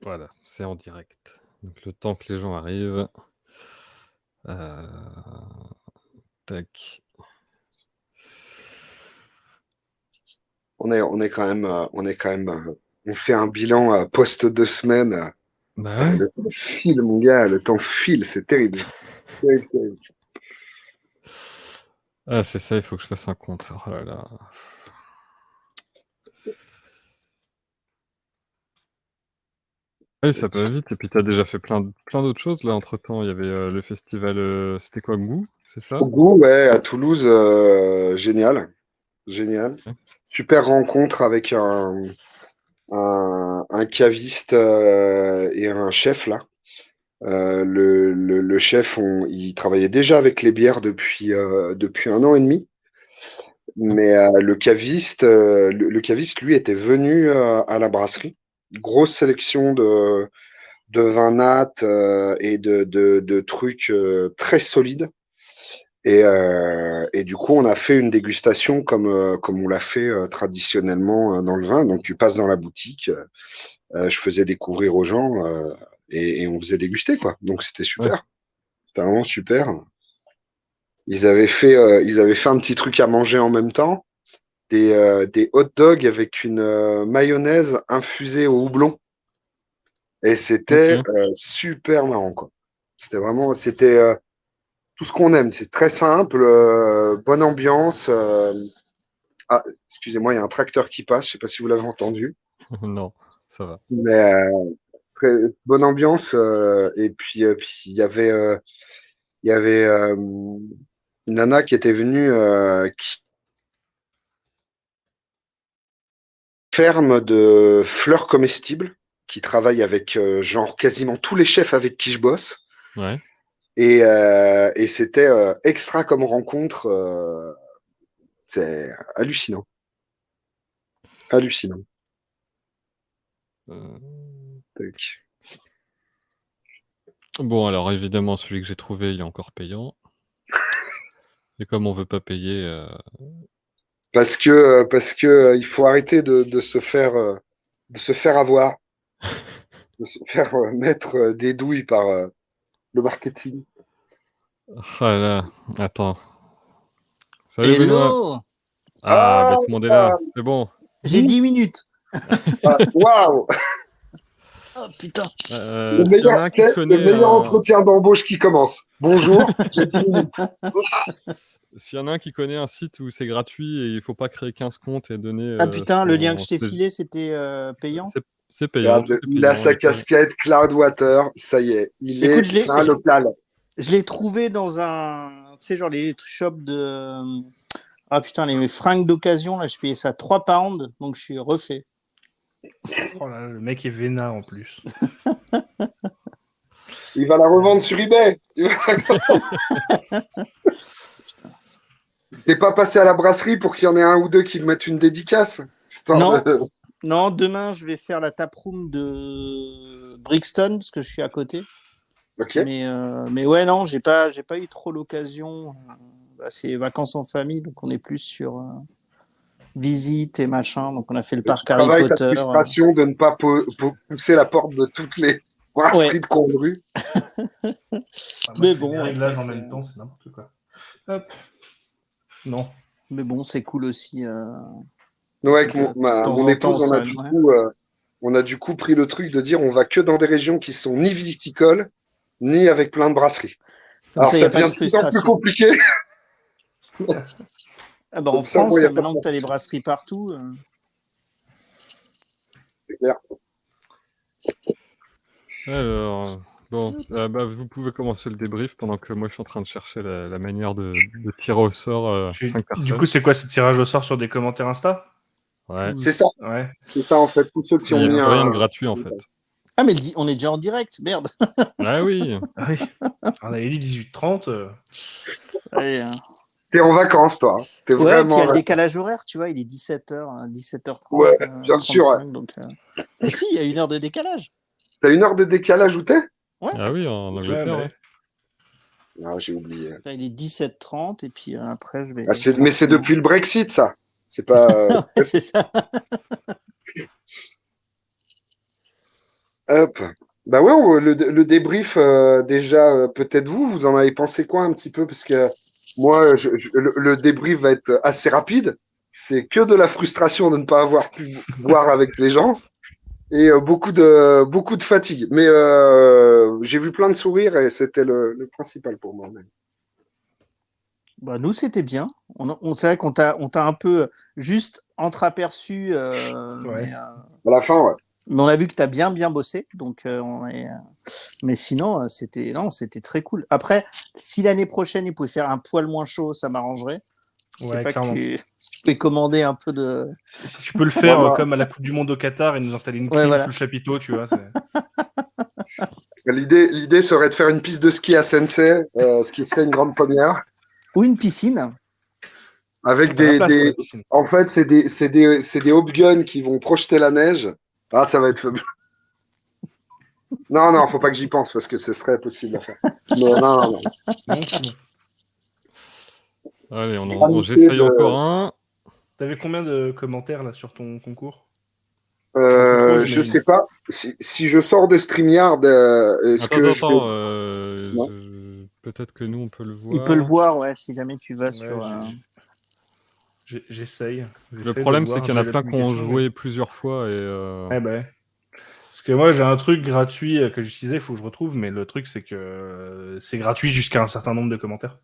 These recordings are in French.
Voilà, c'est en direct. Donc le temps que les gens arrivent, heu, tac. On fait un bilan post 2 semaines. Bah Putain, ouais. le temps file, mon gars, le temps file, c'est terrible. Terrible, terrible. Ah c'est ça, il faut que je fasse un compte. Oh là là. Oui, ça va vite et puis tu as déjà fait plein d'autres choses là entre-temps. Il y avait, le festival, c'était quoi? Gou, c'est ça? Au goût, ouais, à Toulouse, génial, génial. Ouais. Super rencontre avec un caviste et un chef là. Le chef, il travaillait déjà avec les bières depuis 1 an et demi. Ouais. Mais le caviste, lui, était venu à la brasserie. Grosse sélection de vins nat et de trucs très solides. Et du coup, on a fait une dégustation comme on l'a fait traditionnellement dans le vin. Donc, tu passes dans la boutique, je faisais découvrir aux gens et on faisait déguster, quoi. Donc, c'était Ouais. super. C'était vraiment super. Ils avaient fait un petit truc à manger en même temps, des hot dogs avec une mayonnaise infusée au houblon. Et c'était OK. super marrant, quoi. C'était tout ce qu'on aime. C'est très simple, bonne ambiance. Ah, excusez-moi, il y a un tracteur qui passe. Je sais pas si vous l'avez entendu, Non, ça va. mais très bonne ambiance. Et puis il y avait une nana qui était venue, qui ferme de fleurs comestibles, qui travaille avec genre quasiment tous les chefs avec qui je bosse. Ouais. Et c'était extra comme rencontre. C'est hallucinant. Hallucinant. Heu, Tac. bon alors évidemment celui que j'ai trouvé, il est encore payant et comme on veut pas payer, Parce que il faut arrêter de se faire avoir, de se faire mettre des douilles par le marketing. oh là là, attends. Salut Benoît! Hello! Ah bah Ah, tout le monde est là, c'est bon. J'ai 10 minutes. waouh! Oh putain. S'il y en a un qui Le connaît meilleur un entretien d'embauche qui commence. Bonjour, j'ai 10 minutes. s'il y en a un qui connaît un site où c'est gratuit et il faut pas créer 15 comptes et donner, Ah putain, le lien que son je t'ai CG filé, c'était payant? c'est payant, tout Regarde, est il a payant, sa il faut casquette Cloudwater, ça y est, Écoute, c'est un local. je l'ai trouvé dans un. Tu sais, genre les shops de. Ah putain, les fringues d'occasion, là, je payais ça 3 pounds, donc je suis refait. Oh là là, le mec est vénard en plus. Il va la revendre sur eBay. T'es pas passé à la brasserie pour qu'il y en ait un ou deux qui me mettent une dédicace, histoire Non, de. non, demain, je vais faire la taproom de Brixton, parce que je suis à côté. Ok. Mais ouais, non, j'ai pas eu trop l'occasion. Bah, c'est vacances en famille, donc on est plus sur visite et machin. Donc on a fait le Et tu parc Harry travailles ta Potter. frustration de ne pas pousser la porte de toutes les Ouais, brasseries de Condru. Ah, moi, mais je fais des bon, réglages après, en même temps, c'est n'importe quoi. Hop. Non. c'est cool aussi. Ouais, avec De temps mon en temps, épouse, ça. Ouais. on a du coup pris le truc de dire on va que dans des régions qui sont ni viticoles, ni avec plein de brasseries. Comme Alors ça, il n'y ça a pas de devient de plus en plus frustration. compliqué. Ah bah, en Comme ça, bon, il France, n'y a pas de maintenant que tu as les frustration, brasseries partout. c'est clair. alors, bon, bah, vous pouvez commencer le débrief pendant que moi je suis en train de chercher la manière de tirer au sort, 5 Du personnes. coup, c'est quoi ce tirage au sort sur des commentaires Insta? Ouais, Ouais. C'est ça en fait. Tous ceux qui mais il ont y a mis plus rien de un. gratuit en fait. Ah, mais on est déjà en direct, merde. Ah oui! Ah oui. On avait dit 18h30. Allez, T'es en vacances, toi. T'es ouais, et puis il y vraiment a en le vacances. décalage horaire, tu vois, il est 17h, 17h30, Ouais, bien sûr. Ouais. 35. Donc, Et si, il y a 1 heure de décalage. T'as 1 heure de décalage où t'es? Ouais, Ah oui, en Ouais, Angleterre, bah ouais. ouais. Ah, j'ai oublié. là, il est 17h30, et puis après, je vais Ah, mais c'est tranquillement. depuis le Brexit, ça. C'est pas. Ouais, c'est ça. Hop. Bah ouais, le débrief, déjà, peut-être vous en avez pensé quoi un petit peu? Parce que moi, le débrief va être assez rapide. C'est que de la frustration de ne pas avoir pu boire avec les gens et beaucoup de fatigue. Mais j'ai vu plein de sourires et c'était le principal pour moi. Bah, nous, c'était bien. C'est vrai qu'on t'a un peu juste entreaperçu, Ouais. À la fin, ouais. mais on a vu que tu as bien, bien bossé. Donc, mais sinon, non, c'était très cool. Après, si l'année prochaine, ils pouvaient faire un poil moins chaud, ça m'arrangerait. Je sais Ouais, pas que clairement. tu pouvais commander un peu de. Si tu peux le faire Voilà. comme à la Coupe du Monde au Qatar et nous installer une Ouais, clim voilà. sous le chapiteau, tu vois. L'idée serait de faire une piste de ski à Sensei, ce qui serait une grande première. Ou une piscine. Avec T'as la place pour la piscine. En fait, c'est des hop guns qui vont projeter la neige. Ah, ça va être fabuleux. Non, faut pas que j'y pense parce que ce serait possible à faire. Mais non. Non, c'est bon. Allez, Gravité j'essaye de- encore un. T'avais combien de commentaires là sur ton concours? Pas trop, Je j'imagine. sais pas. Si je sors de StreamYard, est-ce que je vais. Attends, Non. peut-être que nous on peut le Il peut le voir. voir, ouais, si jamais tu vas Ouais, sur. j'essaye. Le problème, c'est qu'il y en a plein qui ont joué plusieurs fois et Ouais, bah ouais. Parce que moi, j'ai un truc gratuit que j'utilisais, il faut que je retrouve, mais le truc, c'est que c'est gratuit jusqu'à un certain nombre de commentaires.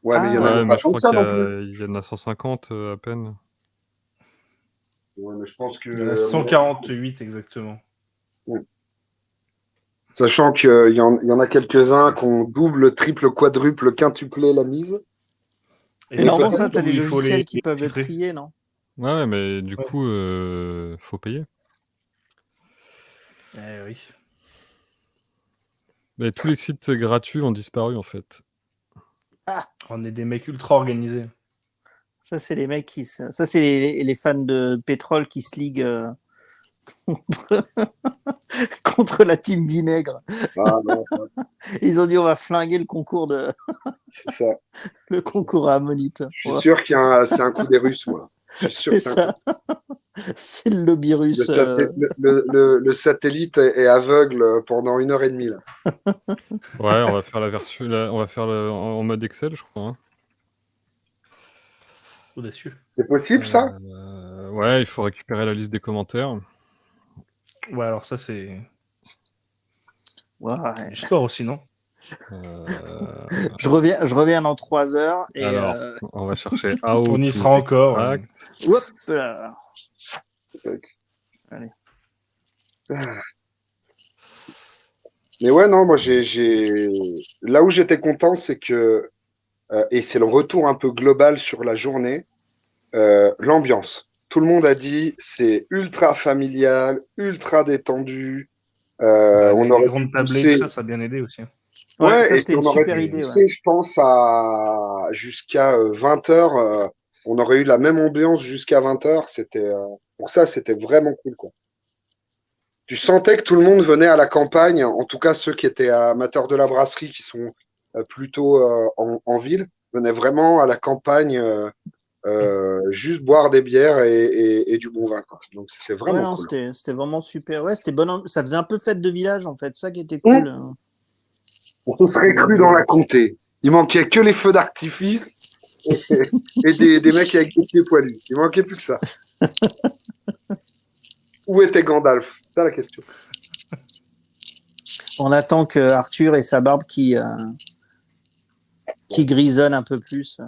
Ouais, mais il y en Ah. avait ouais, pas mais je tant que crois ça qu'il non plus. y en a 150 à peine. Ouais, mais je pense que. Il y en a 148 exactement. Sachant qu'il y en a quelques-uns qui ont double, triple, quadruple, quintuplé la mise. Et Et c'est normalement, ça ça, tu as où les il faut logiciels qui les peuvent le filtrer. trier, non? Ouais, mais du Ouais. coup, faut payer. Eh oui. Mais tous les sites gratuits ont disparu en fait. On est des mecs ultra organisés. Ça, c'est les mecs Ça, c'est les fans de pétrole qui se liguent contre... contre la team vinaigre. Ah non, Ils ont dit on va flinguer le concours c'est ça. le concours à Ammonite. Je suis Ouais, sûr c'est un coup des Russes, moi. Je suis sûr c'est que c'est un coup. ça. C'est le lobby russe. Le satellite est aveugle pendant 1 heure et demie, là. Ouais, on va faire la version, on va faire en mode Excel, je crois. Hein. Audacieux. C'est possible, ça? Ouais, il faut récupérer la liste des commentaires. Ouais, alors ça, c'est Ouais. du sport aussi, non? Je reviens dans 3 heures. Et, Alors, on va chercher how On y to sera encore. extract. hop là. Tac. Allez. Mais ouais, non, moi, là où j'étais content, c'est que, et c'est le retour un peu global sur la journée, l'ambiance. Tout le monde a dit, c'est ultra familial, ultra détendu. On Les aurait pu grandes tablées, tout pousser. ça, ça a bien aidé aussi. Ouais, Ouais, ça, et puis c'était une on aurait super pu idée. Ouais. pousser, je pense, jusqu'à 20 heures. On aurait eu la même ambiance jusqu'à 20 heures. Pour ça, c'était vraiment cool, quoi. Tu sentais que tout le monde venait à la campagne, en tout cas ceux qui étaient amateurs de la brasserie, qui sont plutôt en ville, venaient vraiment à la campagne juste boire des bières et du bon vin, quoi. Donc c'était Ouais, vraiment non, cool. c'était vraiment super. Ouais, c'était bon. Ça faisait un peu fête de village, en fait. Ça qui était Mmh. cool. On se serait cru dans la comté. Il manquait que les feux d'artifice et des mecs avec des pieds poilus. Il manquait plus que ça. Où était Gandalf? C'est ça la question. On attend que Arthur et sa barbe qui grisonne un peu plus.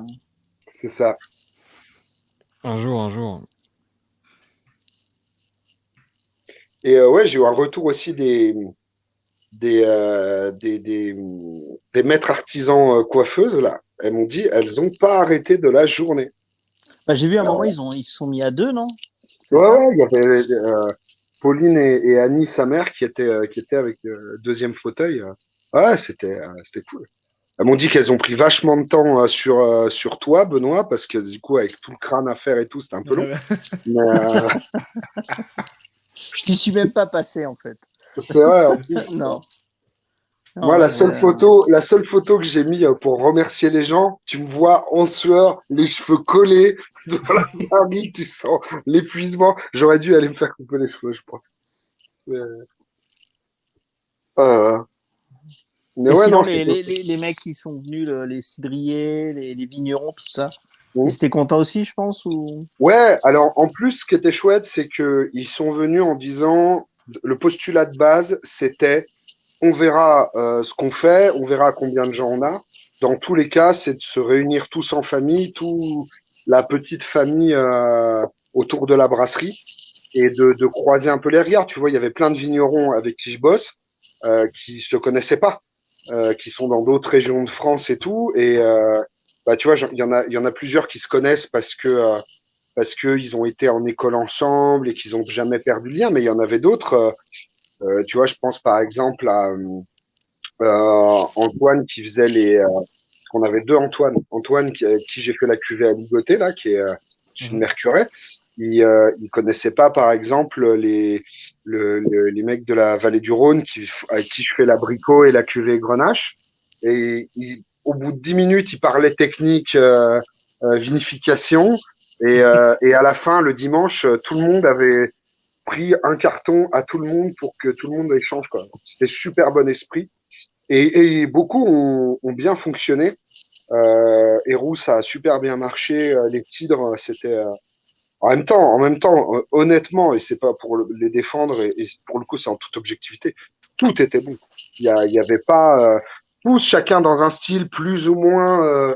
C'est ça. Un jour. Et ouais, j'ai eu un retour aussi des maîtres artisans coiffeuses, là. Elles m'ont dit, elles n'ont pas arrêté de la journée. Bah, j'ai vu à un moment, ils se sont mis à 2, non? C'est Ouais, ça? ouais, il y avait Pauline et Annie, sa mère, qui étaient avec le deuxième fauteuil. Ouais, c'était cool. Elles m'ont dit qu'elles ont pris vachement de temps sur toi, Benoît, parce que du coup, avec tout le crâne à faire et tout, c'était un peu long. Mais Je n'y suis même pas passé, en fait. c'est vrai, en plus. Non. Moi, la seule photo que j'ai mis pour remercier les gens, tu me vois en sueur, les cheveux collés, dans la barrique, tu sens l'épuisement. J'aurais dû aller me faire couper les cheveux, je pense. Euh, mais Et ouais, sinon, non, les mecs qui sont venus, les cidriers, les vignerons, tout ça, Mhm. ils étaient contents aussi, je pense ou... Ouais, alors en plus, ce qui était chouette, c'est qu'ils sont venus en disant, le postulat de base, c'était, on verra ce qu'on fait, on verra combien de gens on a. Dans tous les cas, c'est de se réunir tous en famille, tout la petite famille autour de la brasserie et de croiser un peu les regards. Tu vois, il y avait plein de vignerons avec qui je bosse qui se connaissaient pas, qui sont dans d'autres régions de France et tout. Et bah, tu vois, il y en a plusieurs qui se connaissent parce que ils ont été en école ensemble et qu'ils ont jamais perdu le lien. Mais il y en avait d'autres. Tu vois, je pense par exemple à Antoine qui faisait parce qu'on avait deux Antoine. Antoine qui j'ai fait la cuvée à ligoter là, qui est une Mercuret. Il connaissait pas, par exemple, les mecs de la vallée du Rhône avec qui je fais l'abricot et la cuvée Grenache. Et au bout de 10 minutes, il parlait technique, vinification. Et à la fin, le dimanche, tout le monde avait pris un carton à tout le monde pour que tout le monde échange, quoi. C'était super bon esprit. Et beaucoup ont bien fonctionné. Héroux, ça a super bien marché. Les cidres, c'était en même temps, honnêtement, et c'est pas pour les défendre, et pour le coup, c'est en toute objectivité, tout était bon. Il y avait pas tous chacun dans un style plus ou moins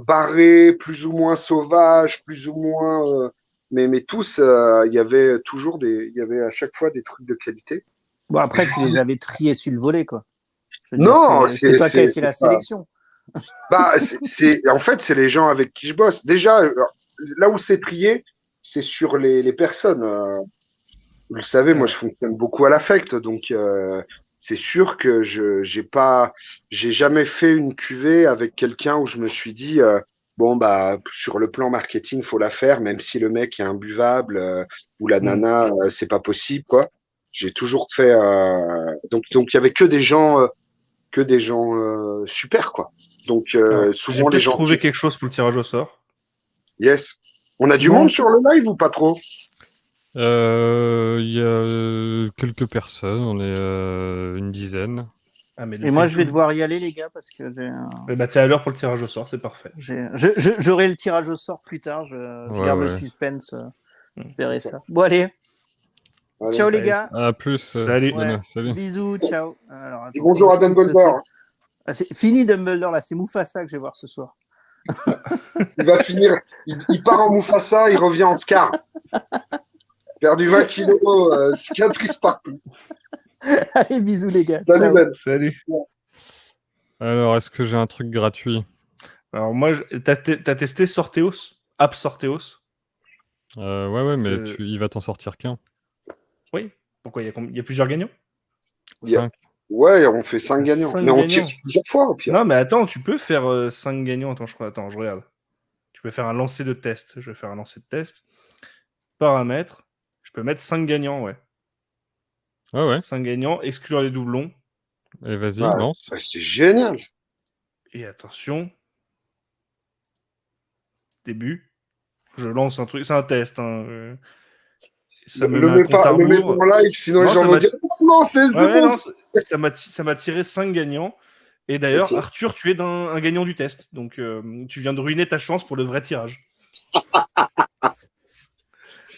barré, plus ou moins sauvage, plus ou moins, mais tous, il y avait toujours il y avait à chaque fois des trucs de qualité. Bon, après, tu les avais triés sur le volet, quoi. Je veux dire, Non, c'est toi qui avais fait c'est la pas. sélection. Bah, en fait, c'est les gens avec qui je bosse. Déjà, là où c'est trié, c'est sur les personnes. Vous le savez, moi, Ouais. je fonctionne beaucoup à l'affect, donc c'est sûr que j'ai jamais fait une cuvée avec quelqu'un où je me suis dit, bon bah, sur le plan marketing, faut la faire, même si le mec est imbuvable ou la nana, c'est pas possible, quoi. J'ai toujours fait, donc il y avait que des gens super, quoi. Donc Alors, j'ai souvent les peut-être gens, trouvé quelque chose pour le tirage au sort. yes. On a du monde Bon, sur le live ou pas trop? Il y a quelques personnes, on est une dizaine. Ah, mais et moi, je vais devoir y aller, les gars, parce que Bah, t'es à l'heure pour le tirage au sort, c'est parfait. j'aurai le tirage au sort plus tard. Je Ouais, garde le ouais. suspense. Je verrai ça. Bon, allez. Allez. Ciao, les Allez, gars. À plus, salut. Lena, Ouais. salut. Bisous. Ciao. Alors, Dis attends, comment bonjour à je quitte ce truc? Dumbledore. Ah, c'est fini, Dumbledore, là. C'est Mufasa que je vais voir ce soir. Il va finir, il part en Mufasa, il revient en Scar. Perdu 20 kilos, cicatrice partout. Allez, bisous, les gars. Salut Ciao. Ben. Salut. Alors, est-ce que j'ai un truc gratuit? Alors, moi, t'as testé Sorteos? App Sorteos? Ouais, mais C'est- il va t'en sortir qu'un. Oui. Pourquoi il y a plusieurs gagnants? Il y a- 5. Ouais, on fait 5 gagnants. 5 Mais on tire gagnants. plusieurs fois au pire. Non, mais attends, tu peux faire 5 gagnants. Attends, je regarde. Tu peux faire un lancer de test. Je vais faire un lancer de test. Paramètres. Je peux mettre 5 gagnants, ouais. Ouais. 5 gagnants, exclure les doublons. Et vas-y, Ouais, lance. ouais, c'est génial. Et attention. Début. Je lance un truc. C'est un test. Hein. Ça me met un compte à Le mets pas rebours. en live, sinon les Non, gens ça vont m'a. dire non, c'est Ouais, ouais, bon. non, ça m'a tiré 5 gagnants. Et d'ailleurs, Ok. Arthur, tu es un gagnant du test. Donc, tu viens de ruiner ta chance pour le vrai tirage.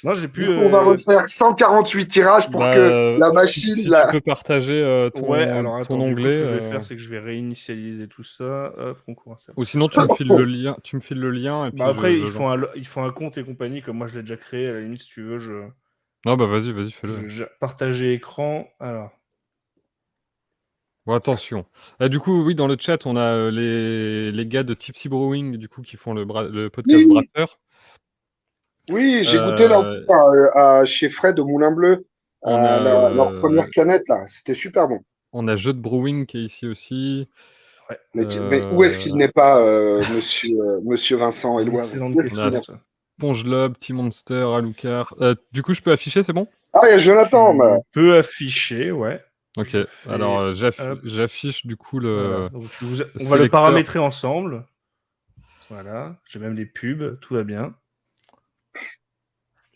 Non, j'ai pu. Du coup, on va refaire 148 tirages pour que la machine, si tu là. peux partager Ouais, alors ton attends, du coup, onglet, ce que je vais faire, c'est que je vais réinitialiser tout ça. Hop, concours ou sinon tu me files le lien, et Bah puis après, je lance. il faut un compte et compagnie, comme moi je l'ai déjà créé. À la limite, si tu veux, Non, bah vas-y, fais-le. partager écran. Alors, Bon, attention. Du coup, oui, dans le chat, on a les gars de Tipsy Brewing, du coup, qui font le podcast Oui, Brasseur. oui, j'ai goûté Euh, chez Fred au Moulin Bleu, on a, leur première canette, là. C'était super bon. on a Jeu de Brewing qui est ici aussi. ouais, Mais où est-ce qu'il n'est pas, monsieur Vincent une Éloise? excellente Où est-ce On qu'il a n'est question, pas? ça. Ponge Lob, Team Monster, Alucard. Du coup, je peux afficher, c'est bon? Ah, il y a Jonathan, Tu peux afficher, ouais. Ok. Je Alors, fais. Hop, j'affiche du coup voilà. le Donc, on va le sélecteur. paramétrer ensemble. Voilà. J'ai même les pubs, tout va bien.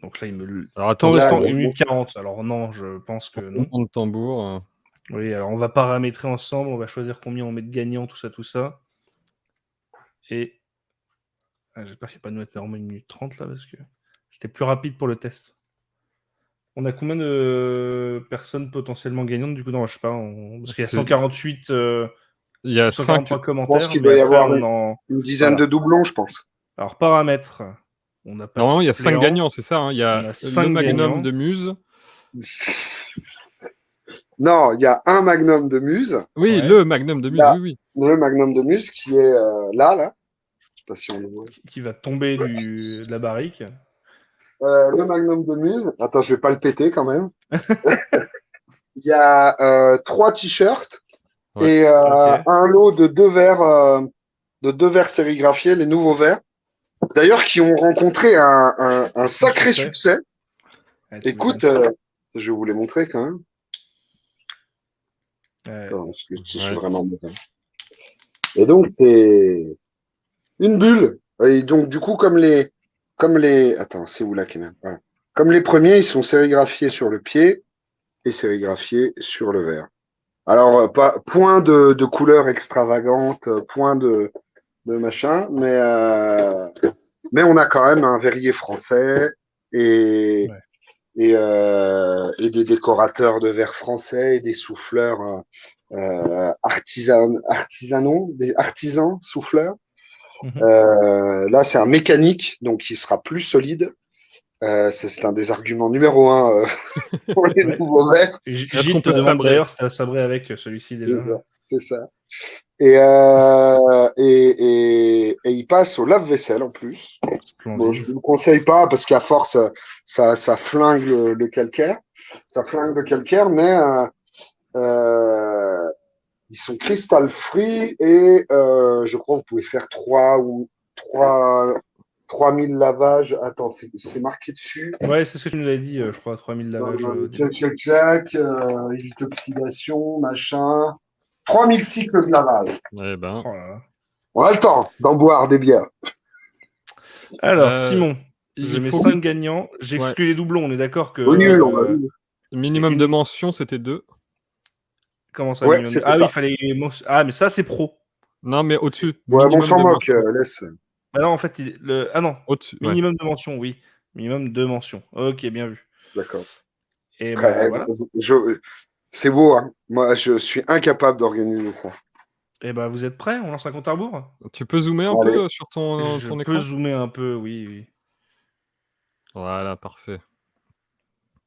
Donc là, il me. Alors, Tout en attention, restant Là, 1 minute 40. Alors non, je pense que non. roulement de tambour. Oui, alors on va paramétrer ensemble, on va choisir combien on met de gagnants, tout ça. Et j'espère qu'il n'y a pas de mettre vraiment 1 minute 30 là, parce que c'était plus rapide pour le test. On a combien de personnes potentiellement gagnantes du coup? Non, je sais pas, parce qu'il y a C'est- 148, Il y a 5. 143 Je pense commentaires, qu'il mais doit y après avoir on en... une dizaine Voilà. de doublons, je pense. Alors paramètres, on n'a pas de Normalement, il y a 5 suppléants. gagnants, c'est ça, hein. Il y On a a le 5 Magnum gagnants. de Muse. Non, il y a un Magnum de Muse, Oui, Ouais. le Magnum de Muse, Là. oui. le Magnum de Muse qui est là. Je sais pas si on le voit. Qui va tomber de la barrique. Le Magnum de Muse. Attends, je vais pas le péter quand même. Il y a 3 t-shirts Ouais. et Ok. un lot de 2 verres sérigraphiés, les nouveaux verres. D'ailleurs, qui ont rencontré un sacré succès. Ouais, tu Écoute, m'étonnes. je vais vous les montrer quand même. Ouais. Attends, parce que je suis Ouais. vraiment bon. Et donc, c'est une bulle. Et donc, du coup, comme les, attends, c'est où là, Kenan? Voilà. Comme les premiers, ils sont sérigraphiés sur le pied et sérigraphiés sur le verre. Alors, pas point de couleur extravagante, point de machin, mais on a quand même un verrier français et, Ouais. et des décorateurs de verre français et des souffleurs des artisans souffleurs. Mhm. Là, c'est un mécanique, donc il sera plus solide. C'est un des arguments numéro 1 pour les Ouais. nouveaux verres. Est-ce Gilles qu'on te peut demande sabrer? d'ailleurs si tu as sabré avec celui-ci déjà. C'est ça. Et il passe au lave-vaisselle en plus. Bon, je Splendide. ne vous le conseille pas parce qu'à force, ça flingue le calcaire. Ça flingue le calcaire, mais ils sont crystal free et je crois que vous pouvez faire 3000 lavages. Attends, c'est marqué dessus. Ouais, c'est ce que tu nous avais dit, je crois, 3000 lavages. Check, évite oxydation, machin. 3000 cycles de lavage. Eh ben. Oh là là. On a le temps d'en boire des bières. Alors, Euh, Simon, je il mets faut 5 gagnants. Ouais. J'exclus les doublons. On est d'accord que. Au nul, on va dire. Minimum c'est de une- mentions, c'était 2. Comment ça, Ouais, minimum c'était Ah oui, ça. il fallait. Ah, mais ça, c'est pro. Non, mais au-dessus. Ouais, mais on Minimum s'en de moque, mentions. laisse. Ah non, en fait, ah non, Au-dessus, ouais. minimum de mentions, oui. Minimum de mentions. Ok, bien vu. D'accord. Et ben voilà. C'est beau, hein. Moi, je suis incapable d'organiser ça. Et ben vous êtes prêts? On lance un compte à rebours? Tu peux zoomer un Allez. peu sur ton Je peux écran? zoomer un peu, oui. Voilà, parfait.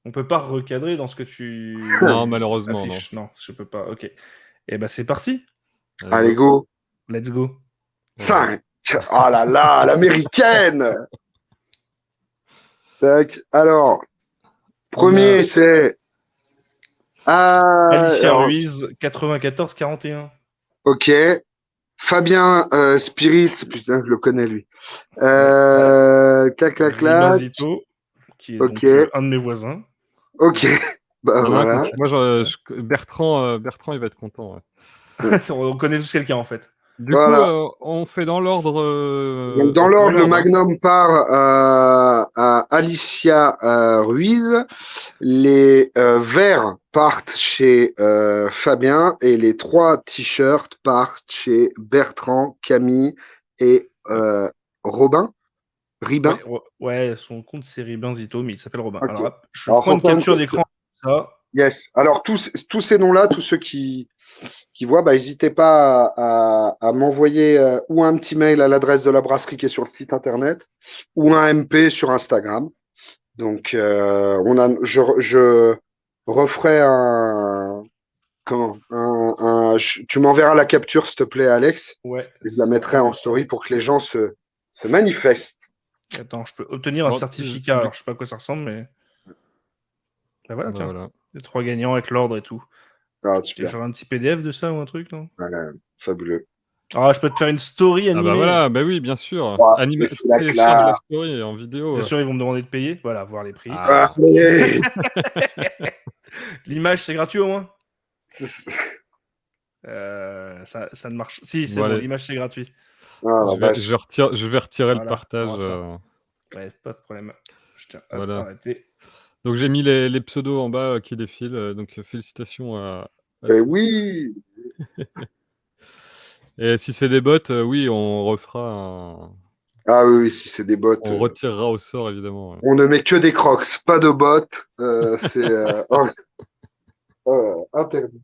On peut pas recadrer dans ce que tu Non, malheureusement, non. affiches. Non, je peux pas. Ok. Et ben c'est parti. Allez, go. Let's go. Ouais. 5. Oh là là, l'américaine. Tac. Alors, premier, c'est. Alicia Alors, Ruiz, 94-41. ok. Fabien Spirit. Putain, je le connais, lui. Clac, clac, Ribin clac. Zito, qui est Ok. donc un de mes voisins. Ok. Bah Il y en a un voilà. moi, Bertrand, il va être content. Ouais. On connaît tous quelqu'un en fait. Du coup, Voilà. on fait dans l'ordre. Donc, dans On fait l'ordre, le hein. Magnum part à Alicia Ruiz. Les verts partent chez Fabien et les 3 t-shirts partent chez Bertrand, Camille et Robin. Ribin. Ouais, son compte c'est Ribin Zito, mais il s'appelle Robin. Ok. Alors, je Alors, prends faut une faire une capture capture. d'écran. Ça. Yes. Alors, tous ces noms-là, tous ceux qui voient, bah, n'hésitez pas à m'envoyer ou un petit mail à l'adresse de la brasserie qui est sur le site internet ou un MP sur Instagram. Donc, je referai tu m'enverras la capture, s'il te plaît, Alex. Ouais. Et je la mettrai en story pour que les gens se manifestent. Attends, je peux obtenir un Bon, certificat. Alors, je sais pas à quoi ça ressemble, mais. Bah voilà, tiens. Voilà. Les 3 gagnants avec l'ordre et tout. Ah, Tu super. genre un petit PDF de ça ou un truc, non? Voilà, fabuleux. Ah, je peux te faire une story Ah bah animée. voilà, bah oui, bien sûr. Ouais, mais c'est la Télécharge la classe. story en vidéo. Bien sûr, ils vont me demander de payer. Voilà, voir les prix. Ah. Allez. L'image, c'est gratuit au moins? Ça ne marche. Si, c'est Voilà. bon, l'image, c'est gratuit. Ah, la vache. Je vais retirer le Voilà, partage. comment ça Ouais, pas de problème. Je tiens à Voilà. arrêter. Donc j'ai mis les pseudos en bas qui défilent. Donc félicitations à Et oui. Et si c'est des bots, oui, on refera Ah oui, si c'est des bots. on retirera au sort, évidemment. Ouais. On ne met que des crocs, pas de bots. C'est interdit.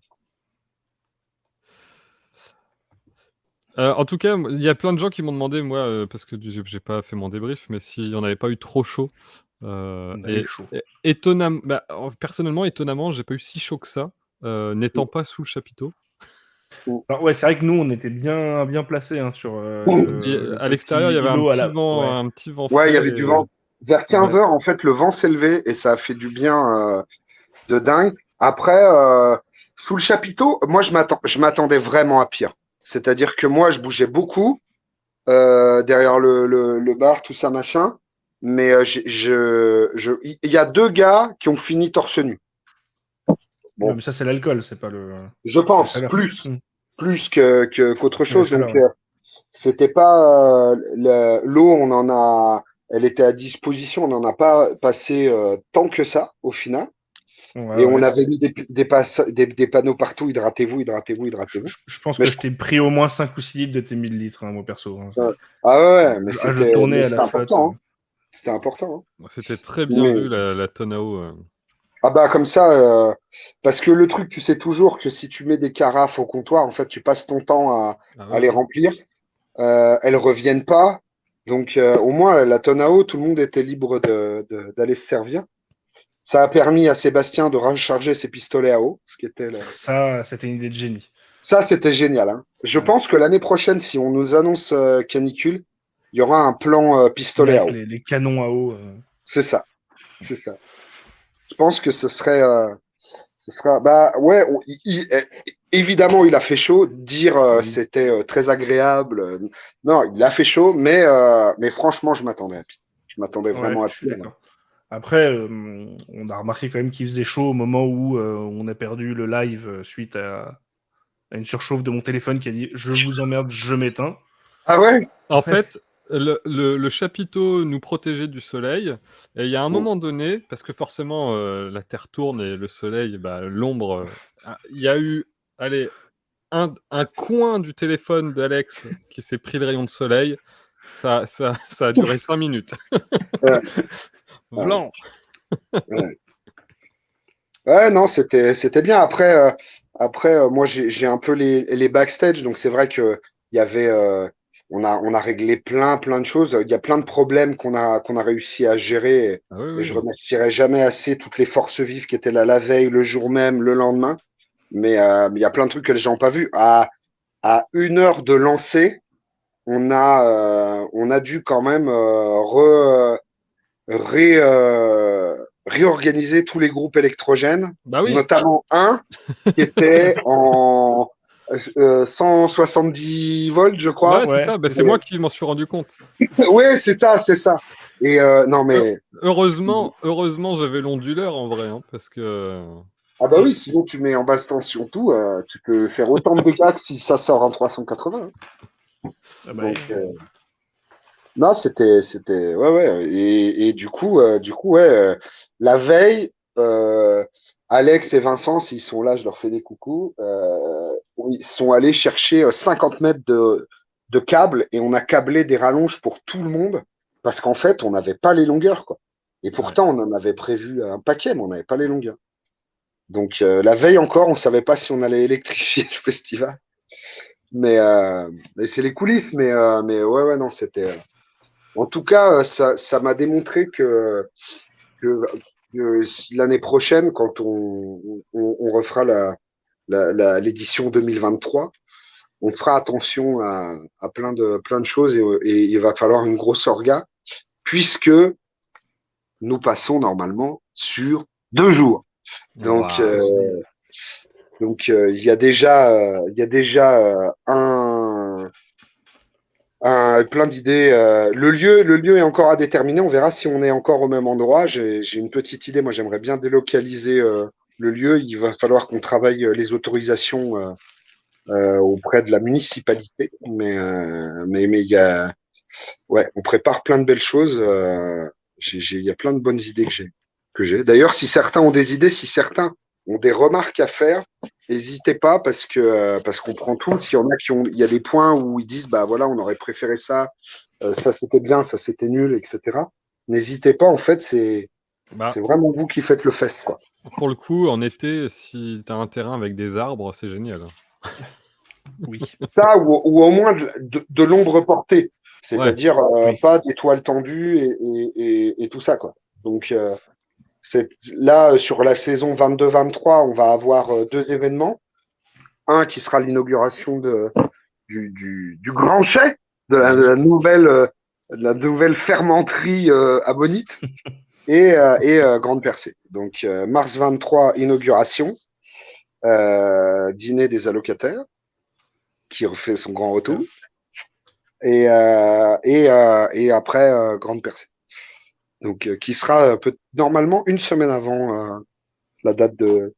En tout cas, il y a plein de gens qui m'ont demandé, moi, parce que j'ai pas fait mon débrief, mais s'il n'y en avait pas eu trop chaud. On avait chaud. Personnellement, étonnamment, j'ai pas eu si chaud que ça, n'étant pas sous le chapiteau. Alors, ouais, c'est vrai que nous, on était bien placés hein, sur À l'extérieur, il y avait un petit vent Ouais, frais. il y avait du vent. Vers 15 heures, en fait, le vent s'est levé et ça a fait du bien de dingue. Après, sous le chapiteau, moi, je m'attendais vraiment à pire. C'est-à-dire que moi, je bougeais beaucoup derrière le bar, tout ça, machin. Mais il y a 2 gars qui ont fini torse nu. Bon. Ouais, mais ça, c'est l'alcool, c'est pas le. Je pense, la plus qu'autre chose. chaleur, Donc, c'était pas l'eau, elle était à disposition, on n'en a pas passé tant que ça au final. Ouais, Et on avait mis des panneaux partout, hydratez-vous, hydratez-vous, hydratez-vous. Je pense Mais que je t'ai pris au moins 5 ou 6 litres de tes 1000 litres, hein, moi perso. Hein, Ah ouais, mais je c'était tournais à la flotte. important. Hein. C'était important. Hein. C'était très bien vu, la tonne à eau. Ah bah comme ça, parce que le truc, tu sais toujours que si tu mets des carafes au comptoir, en fait, tu passes ton temps à les remplir. Elles reviennent pas. Donc au moins, la tonne à eau, tout le monde était libre d'aller se servir. Ça a permis à Sébastien de recharger ses pistolets à eau, ce qui était Ça, c'était une idée de génie. Ça, c'était génial. Hein. Je pense que l'année prochaine, si on nous annonce canicule, il y aura un plan pistolet à eau. Les canons à eau. C'est ça. C'est ça. Je pense que ce sera. Bah ouais, évidemment, il a fait chaud. Dire c'était très agréable. Non, il a fait chaud, mais franchement, je m'attendais à pire. Je m'attendais vraiment à pire. Après, on a remarqué quand même qu'il faisait chaud au moment où on a perdu le live suite à une surchauffe de mon téléphone qui a dit « Je vous emmerde, je m'éteins ». Ah ouais. En fait, le chapiteau nous protégeait du soleil. Et il y a un moment donné, parce que forcément, la Terre tourne et le soleil, l'ombre... Il y a eu, un coin du téléphone d'Alex qui s'est pris le rayon de soleil. Ça a duré 5 minutes. Blanc. Ouais, non, c'était bien. Après, moi, j'ai un peu les backstage, donc c'est vrai que il y avait, on a réglé plein de choses. Il y a plein de problèmes qu'on a réussi à gérer. Et je remercierai jamais assez toutes les forces vives qui étaient là la veille, le jour même, le lendemain. Mais il y a plein de trucs que les gens n'ont pas vus. À 1 heure de lancer, on a dû quand même réorganiser tous les groupes électrogènes, notamment un qui était en 170 volts, je crois. Ouais, c'est ça. C'est moi qui m'en suis rendu compte. Ouais, c'est ça. Et non, mais. Heureusement, j'avais l'onduleur en vrai, hein, parce que. Ah bah oui, sinon tu mets en basse tension tout, tu peux faire autant de dégâts que si ça sort en 380. Hein. Donc, non, c'était, ouais. Et du coup, ouais, la veille, Alex et Vincent, s'ils sont là, je leur fais des coucous, ils sont allés chercher 50 mètres de câbles et on a câblé des rallonges pour tout le monde parce qu'en fait, on n'avait pas les longueurs, quoi. Et pourtant, on en avait prévu un paquet, mais on n'avait pas les longueurs. Donc, la veille encore, on ne savait pas si on allait électrifier le festival. Mais c'est les coulisses, mais ouais, non, c'était. En tout cas, ça m'a démontré que l'année prochaine, quand on refera l'édition 2023, on fera attention à plein de choses et il va falloir une grosse orga, puisque nous passons normalement sur 2 jours. Donc, il y a déjà plein d'idées. Le lieu est encore à déterminer. On verra si on est encore au même endroit. J'ai une petite idée. Moi, j'aimerais bien délocaliser le lieu. Il va falloir qu'on travaille les autorisations auprès de la municipalité. Mais il y a, ouais, on prépare plein de belles choses. Il y a plein de bonnes idées que j'ai. D'ailleurs, si certains ont des idées, si certains ont des remarques à faire, n'hésitez pas parce qu'on prend tout. S'il y en a il y a des points où ils disent bah voilà, on aurait préféré ça, ça c'était bien, ça c'était nul, etc. N'hésitez pas, en fait, c'est vraiment vous qui faites le fest, quoi. Pour le coup, en été, si tu as un terrain avec des arbres, c'est génial. Oui. Ça, ou au moins de l'ombre portée, c'est-à-dire pas d'étoiles tendues et tout ça, quoi. Donc là, sur la saison 22-23, on va avoir 2 événements. Un qui sera l'inauguration du Grand Chai, de la nouvelle fermenterie à Bonite, et Grande Percée. Donc mars 23, inauguration, dîner des allocataires, qui refait son grand retour, et après Grande Percée. Donc qui sera normalement une semaine avant la date de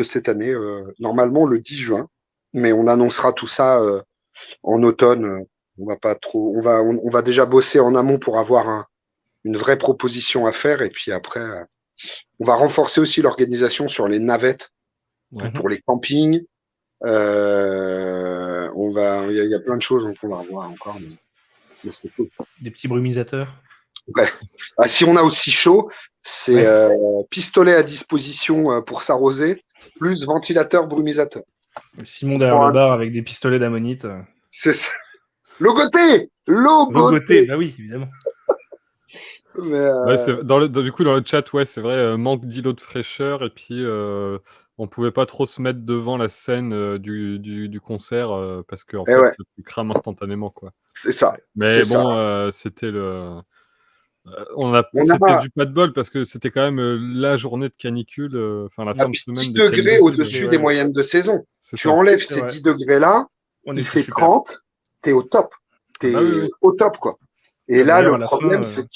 cette année, normalement le 10 juin, mais on annoncera tout ça en automne. On va déjà bosser en amont pour avoir une vraie proposition à faire, et puis après on va renforcer aussi l'organisation sur les navettes pour les campings. Il y a plein de choses qu'on va revoir encore, mais c'était cool. Des petits brumisateurs. Ouais. Ah, si on a aussi chaud, c'est pistolet à disposition pour s'arroser, plus ventilateur brumisateur. Simon derrière le bar avec des pistolets d'ammonite. C'est ça. Logoté, bah oui, évidemment. Mais du coup, dans le chat, c'est vrai, manque d'îlot de fraîcheur, et puis on pouvait pas trop se mettre devant la scène du concert parce que en fait, tu crames instantanément, quoi. C'est ça. Mais bon, c'était c'était du pas de bol parce que c'était quand même la journée de canicule, la fin de semaine. 10 degrés au-dessus des moyennes de saison. Tu enlèves ces 10 degrés-là, il fait 30, t'es au top. T'es au top, quoi. Et là, le problème, c'est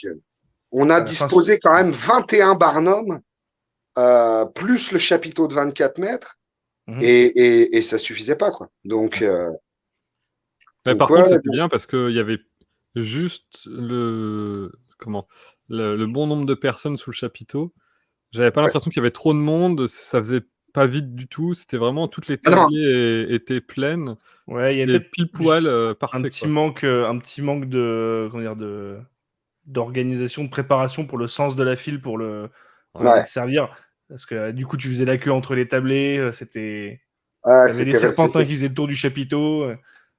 qu'on a disposé quand même 21 barnums, plus le chapiteau de 24 mètres, et ça suffisait pas, quoi. Donc, par contre, c'était bien parce qu'il y avait juste le bon nombre de personnes sous le chapiteau. J'avais pas l'impression qu'il y avait trop de monde, ça faisait pas vide du tout, c'était vraiment toutes les tabliers étaient pleines. Ouais, il y a peut-être pile poil parfait. Un petit manque de d'organisation, de préparation pour le sens de la file pour le servir, parce que du coup tu faisais la queue entre les tablés, t'avais les serpentins qui faisaient le tour du chapiteau.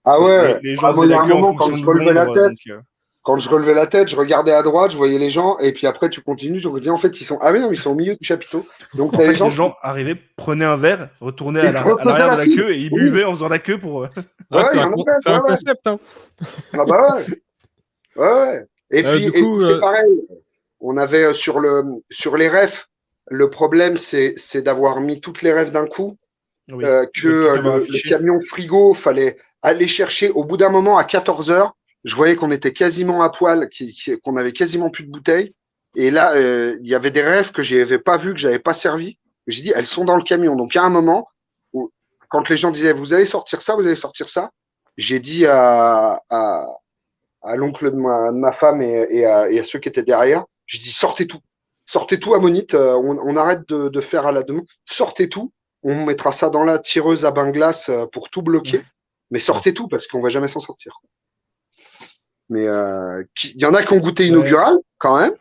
Ah ouais. Les gens faisaient la queue en fonction de l'ombre. Quand je relevais la tête, je regardais à droite, je voyais les gens, et puis après tu continues, je me dis en fait ils sont ils sont au milieu du chapiteau. Donc en fait, les gens arrivaient, prenaient un verre, retournaient à l'arrière de la queue et ils buvaient en faisant la queue pour. C'est un concept, hein. Ah bah ouais. Et puis c'est pareil. On avait sur les refs, le problème c'est d'avoir mis toutes les refs d'un coup, que le camion frigo fallait aller chercher au bout d'un moment à 14h. Je voyais qu'on était quasiment à poil, qu'on avait quasiment plus de bouteilles. Et là, il y avait des rêves que je n'avais pas vues, que je n'avais pas servi. J'ai dit, elles sont dans le camion. Donc, il y a un moment où, quand les gens disaient, vous allez sortir ça, j'ai dit à l'oncle de ma femme et à ceux qui étaient derrière, j'ai dit, sortez tout, ammonite, on arrête de faire à la demande, sortez tout, on mettra ça dans la tireuse à bain glace pour tout bloquer, mais sortez tout parce qu'on ne va jamais s'en sortir. Mais il y en a qui ont goûté inaugural quand même.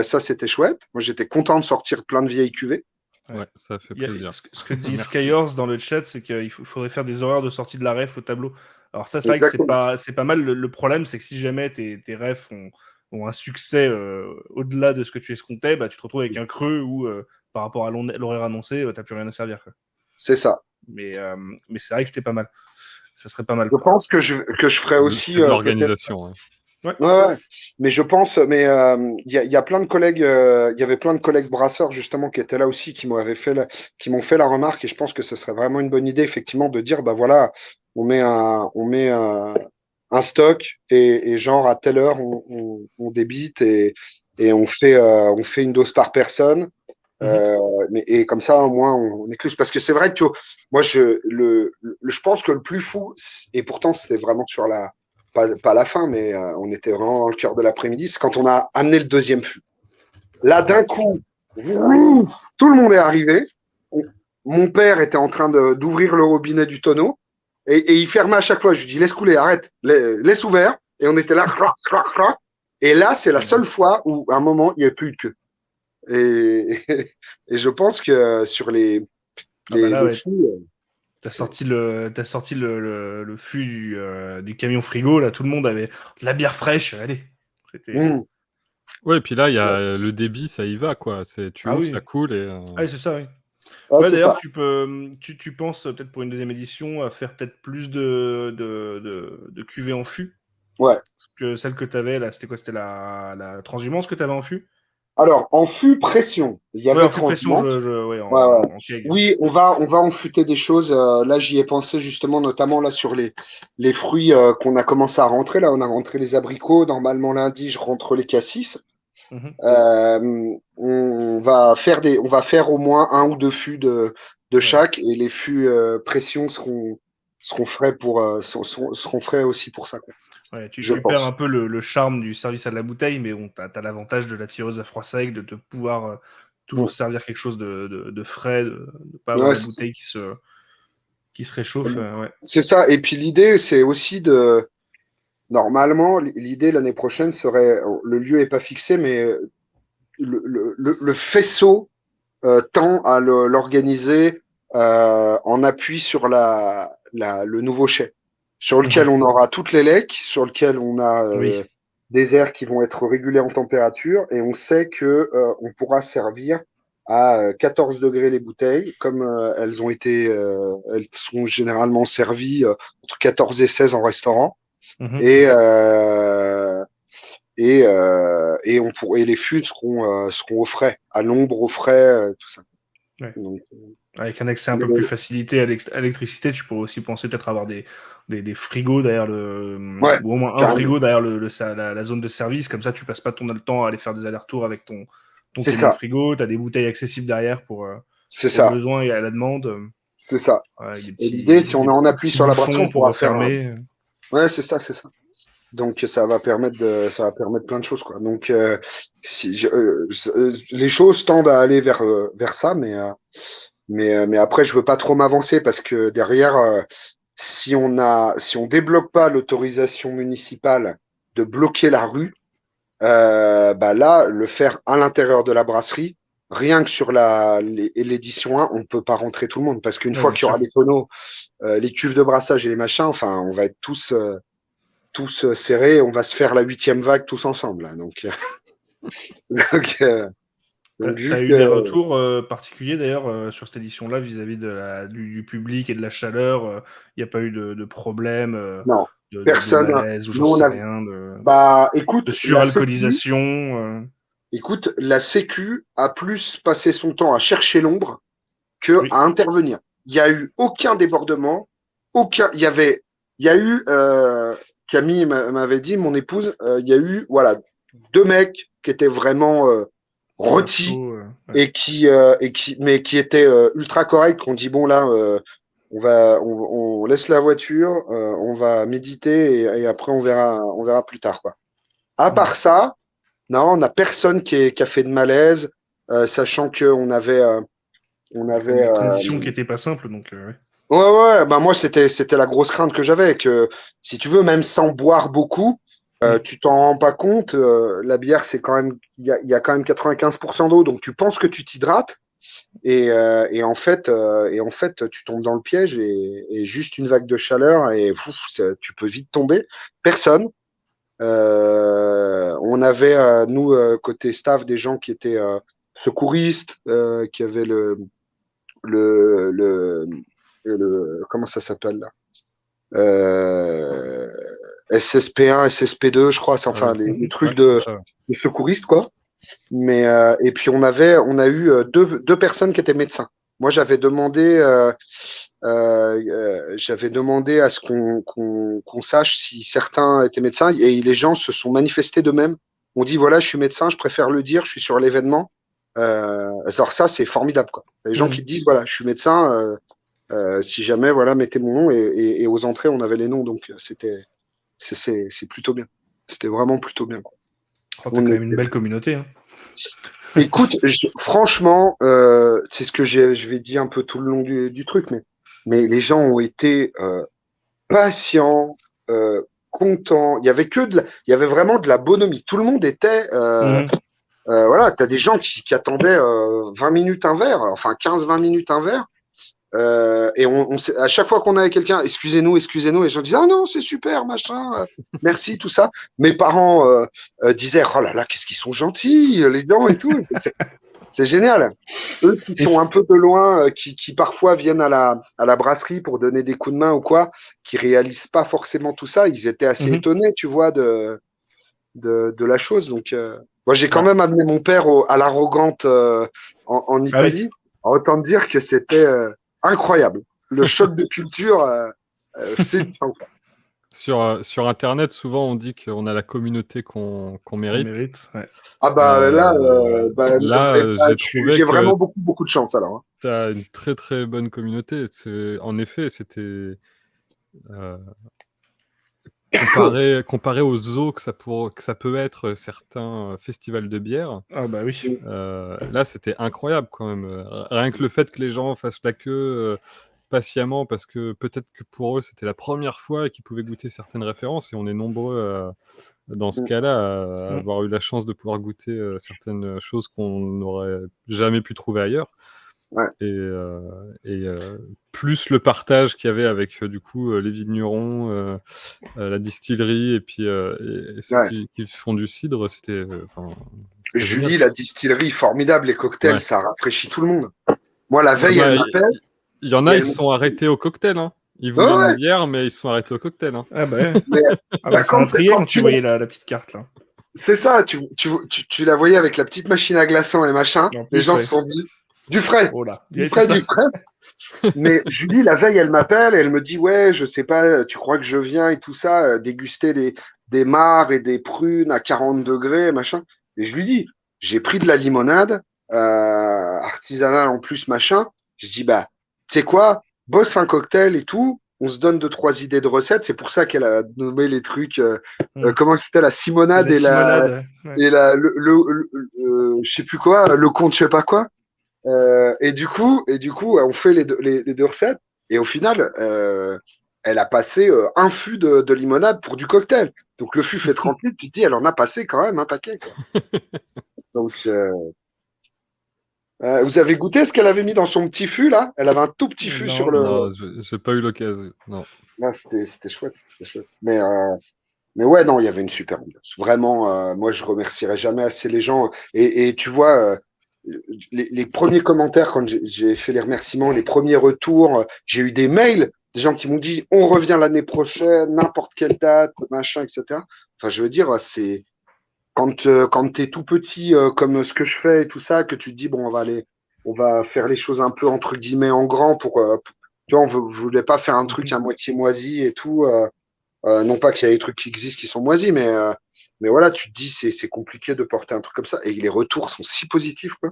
Ça, c'était chouette. Moi, j'étais content de sortir plein de vieilles cuvées. Ouais, ça fait plaisir. Ce que dit Skyhorse dans le chat, c'est qu'il faudrait faire des horaires de sortie de la ref au tableau. Alors ça, c'est vrai que c'est pas mal. Le problème, c'est que si jamais tes refs ont un succès au-delà de ce que tu escomptais, tu te retrouves avec un creux où, par rapport à l'horaire annoncé, tu n'as plus rien à servir, quoi. C'est ça. Mais c'est vrai que c'était pas mal. Ça serait pas mal. Je pense que je ferais aussi l'organisation. Ouais. Mais je pense, il y a plein de collègues, il y avait plein de collègues brasseurs justement qui étaient là aussi, qui m'ont fait la remarque, et je pense que ce serait vraiment une bonne idée effectivement de dire, voilà, on met un stock et genre à telle heure on débite et on fait une dose par personne. Et comme ça au moins on écluse, parce que c'est vrai que moi je pense que le plus fou, et pourtant c'était vraiment sur pas la fin, mais on était vraiment dans le cœur de l'après-midi, c'est quand on a amené le deuxième fût. Là d'un coup, tout le monde est arrivé, mon père était en train d'ouvrir le robinet du tonneau et il fermait à chaque fois. Je lui dis laisse couler, arrête, laisse ouvert. Et on était là, crac, crac, crac. Et là, c'est la seule fois où, à un moment, il n'y avait plus de queue. Et, et je pense que sur les fûts, T'as sorti le fût du camion frigo, là, tout le monde avait de la bière fraîche, allez. C'était... Ouais, et puis là, il y a le débit, ça y va, quoi. Tu ouvres, oui. ça coule et... Ah oui, c'est ça, oui. ouais, c'est d'ailleurs, ça. tu penses peut-être pour une deuxième édition à faire peut-être plus de cuvées en fût Ouais. Parce que celle que tu avais, là, c'était quoi? C'était la transhumance que tu avais en fût? Alors, en fût pression, il y avait en fût pression, transhumance. ouais, Ouais, ouais. en keg. Oui, on va en futer des choses. Là, j'y ai pensé justement, notamment là sur les fruits qu'on a commencé à rentrer. Là, on a rentré les abricots. Normalement, lundi, je rentre les cassis. Mhm. On va faire au moins 1 ou 2 fûts de chaque, et les fûts pression seront frais aussi pour ça, quoi. Ouais, Je tu perds pense. un peu le charme du service à la bouteille, mais bon, tu as l'avantage de la tireuse à froid sec, de pouvoir toujours Bon. servir quelque chose de frais, de ne pas avoir Ouais, la bouteille qui se réchauffe. Ouais. c'est ça. Et puis l'idée, c'est aussi de. Normalement, l'idée l'année prochaine serait, le lieu n'est pas fixé, mais le faisceau tend à l'organiser en appui sur le nouveau chai, sur lequel on aura toutes les lecs, sur lequel on a Oui. des airs qui vont être régulés en température, et on sait que on pourra servir à 14 degrés les bouteilles, comme elles sont généralement servies entre 14 et 16 en restaurant. Mhm. Et les fûts seront au frais, à l'ombre, au frais, tout ça. Ouais. Donc, Avec un accès un peu plus facilité à l'électricité, tu pourrais aussi penser peut-être avoir des frigos derrière ouais, ou au moins un carrément. frigo derrière la zone de service. Comme ça, tu passes pas ton temps à aller faire des allers-retours avec ton C'est camion ça, frigo. Tu as des bouteilles accessibles derrière c'est au ça, besoin et à la demande. c'est ça. Avec Et l'idée, si on est en des appui petits sur la brasserie, bouchons on pour pourra faire refermer. Ouais, c'est ça, c'est ça. Donc ça va permettre plein de choses, quoi. Donc les choses tendent à aller vers ça, mais après je veux pas trop m'avancer parce que derrière, si on débloque pas l'autorisation municipale de bloquer la rue, bah là, le faire à l'intérieur de la brasserie, rien que sur l'édition 1, on ne peut pas rentrer tout le monde parce qu'une Ouais, fois bien qu'il y aura sûr. les tonneaux, les cuves de brassage et les machins, enfin, on va être tous serrés, on va se faire la 8e vague tous ensemble, là. Donc, T'as vu eu des que retours particuliers d'ailleurs sur cette édition-là vis-à-vis du public et de la chaleur. Il n'y a pas eu de problème, non, de personne, malaise ou j'en nous on sais a, rien, bah, de écoute, suralcoolisation. la Sécu a plus passé son temps à chercher l'ombre que Oui. à intervenir. Il n'y a eu aucun débordement, il y a eu, Camille m'avait dit, mon épouse, il y a eu, voilà, 2 mecs qui étaient vraiment Pas rôtis chaud. Ouais. mais qui étaient ultra corrects, qu'on dit, bon, là, on laisse la voiture, on va méditer et après on verra plus tard, quoi. À part ça, non, on n'a personne qui a fait de malaise, sachant qu'on avait, on Comme avait des conditions qui n'étaient pas simples. Donc, Ouais, ouais, bah moi c'était la grosse crainte que j'avais, que si tu veux, même sans boire beaucoup, tu t'en rends pas compte, la bière c'est quand même, il y a quand même 95% d'eau, donc tu penses que tu t'hydrates, et en fait tu tombes dans le piège, et juste une vague de chaleur, et tu peux vite tomber. Personne. On avait, nous, côté staff, des gens qui étaient secouristes, qui avaient le, le, comment ça s'appelle là, euh, SSP1, SSP2, je crois, c'est enfin les trucs de secouristes, quoi. Mais et puis on a eu deux personnes qui étaient médecins. Moi, j'avais demandé à ce qu'on sache si certains étaient médecins, et les gens se sont manifestés d'eux-mêmes. On dit voilà, je suis médecin, je préfère le dire, je suis sur l'événement. Alors ça, c'est formidable, quoi. Les gens qui te disent voilà, je suis médecin. Si jamais, voilà, mettez mon nom, et aux entrées, on avait les noms, donc c'est plutôt bien. C'était vraiment plutôt bien, quoi. t'as quand même une belle communauté. Hein. Écoute, franchement, c'est ce que je vais dire un peu tout le long du truc, mais les gens ont été patients, contents. Il y avait vraiment de la bonhomie. Tout le monde était, voilà, tu as des gens qui attendaient 20 minutes un verre, enfin 15-20 minutes un verre. Et à chaque fois qu'on avait quelqu'un, excusez-nous, excusez-nous, et les gens disaient, ah non, c'est super, machin, merci, tout ça. Mes parents disaient, oh là là, qu'est-ce qu'ils sont gentils, les gens et tout. C'est génial. Eux qui sont un peu de loin, qui parfois viennent à la brasserie pour donner des coups de main ou quoi, qui réalisent pas forcément tout ça, ils étaient assez étonnés, tu vois, de la chose. Donc, moi, j'ai quand même amené mon père à l'Arrogante en Italie. Autant dire que c'était incroyable. Le choc de culture, c'est sans quoi. Sur Internet, souvent, on dit qu'on a la communauté qu'on mérite. Ouais. Ah bah là, j'ai trouvé j'ai que vraiment beaucoup de chance alors. tu as une très très bonne communauté. En effet, c'était comparé aux zoos que ça peut être certains festivals de bière. Ah bah oui. Là, c'était incroyable quand même. Rien que le fait que les gens fassent la queue patiemment, parce que peut-être que pour eux, c'était la première fois qu'ils pouvaient goûter certaines références, et on est nombreux dans ce cas-là à avoir eu la chance de pouvoir goûter certaines choses qu'on n'aurait jamais pu trouver ailleurs. Ouais. Et plus le partage qu'il y avait avec du coup les vignerons, la distillerie et puis et ceux qui font du cidre, c'était Julie, génial. la distillerie, formidable, les cocktails, ça rafraîchit tout le monde. Moi, la veille, elle m'appelle. Il y en a, ils se sont arrêtés au cocktail. Hein. Ils voulaient une bière, mais ils se sont arrêtés au cocktail. Hein. Ah bah, c'est un trier quand tu voyais la petite carte là. C'est ça, tu la voyais avec la petite machine à glaçons et machin. Les gens se sont dit, du frais. Oh là. Du frais. Mais Julie, la veille, elle m'appelle et elle me dit, ouais, je sais pas, tu crois que je viens et tout ça, déguster des mares et des prunes à 40 degrés, machin. Et je lui dis, j'ai pris de la limonade, artisanale en plus, machin. Je dis, bah, tu sais quoi, bosse un cocktail et tout. On se donne 2-3 idées de recettes. C'est pour ça qu'elle a nommé les trucs, comment c'était, la Simonade et je sais plus quoi, le comte, je sais pas quoi. Et du coup, on fait les deux recettes. Et au final, elle a passé un fût de limonade pour du cocktail. Donc le fût fait 30 litres, tu te dis, elle en a passé quand même un paquet. Quoi. Donc, vous avez goûté ce qu'elle avait mis dans son petit fût là? Elle avait un tout petit fût sur le. Non, j'ai pas eu l'occasion. Non. Là, c'était chouette, Mais ouais, non, il y avait une super ambiance. Vraiment, moi, je remercierai jamais assez les gens. Et tu vois, les premiers commentaires, quand j'ai fait les remerciements, les premiers retours, j'ai eu des mails, des gens qui m'ont dit on revient l'année prochaine, n'importe quelle date, machin, etc. Enfin, je veux dire, c'est quand tu es tout petit, comme ce que je fais et tout ça, que tu te dis bon, on va faire les choses un peu entre guillemets en grand tu vois, on voulait pas faire un truc à moitié moisi et tout. Non pas qu'il y a des trucs qui existent qui sont moisis, mais voilà, tu te dis c'est compliqué de porter un truc comme ça. Et les retours sont si positifs, quoi.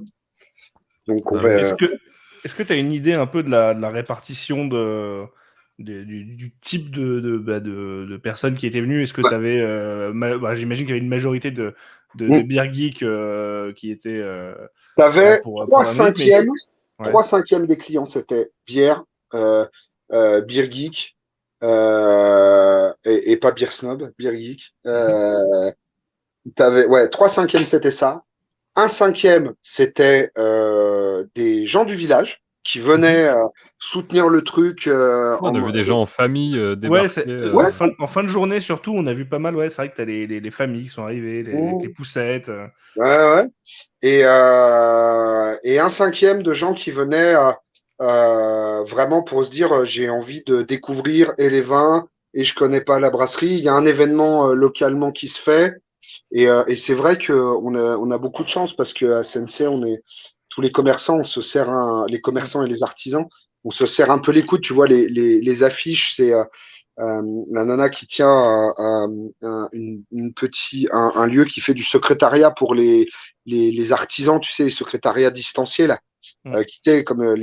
Donc on va. Est-ce que tu as une idée un peu de la répartition du type de personnes qui étaient venues? Est-ce que tu avais. J'imagine qu'il y avait une majorité de beer geeks qui étaient. Tu avais 3 cinquièmes des clients, c'était bière, beer geek. Et pas beer snob, beer geek. T'avais 3 cinquièmes, c'était ça. 1 cinquième, c'était des gens du village qui venaient soutenir le truc. On a vu des gens en famille débarquer. En fin de journée, surtout, on a vu pas mal. Ouais, c'est vrai que tu as les familles qui sont arrivées, les poussettes. Ouais. Et 1 cinquième de gens qui venaient vraiment pour se dire j'ai envie de découvrir et les vins et je connais pas la brasserie. Il y a un événement localement qui se fait et c'est vrai qu'on a beaucoup de chance parce qu'à SNC, tous les commerçants, on se sert les commerçants et les artisans, on se serre un peu les coudes. Tu vois, les affiches, c'est la nana qui tient un lieu qui fait du secrétariat pour les artisans, tu sais, les secrétariats distanciés là. Qui étaient comme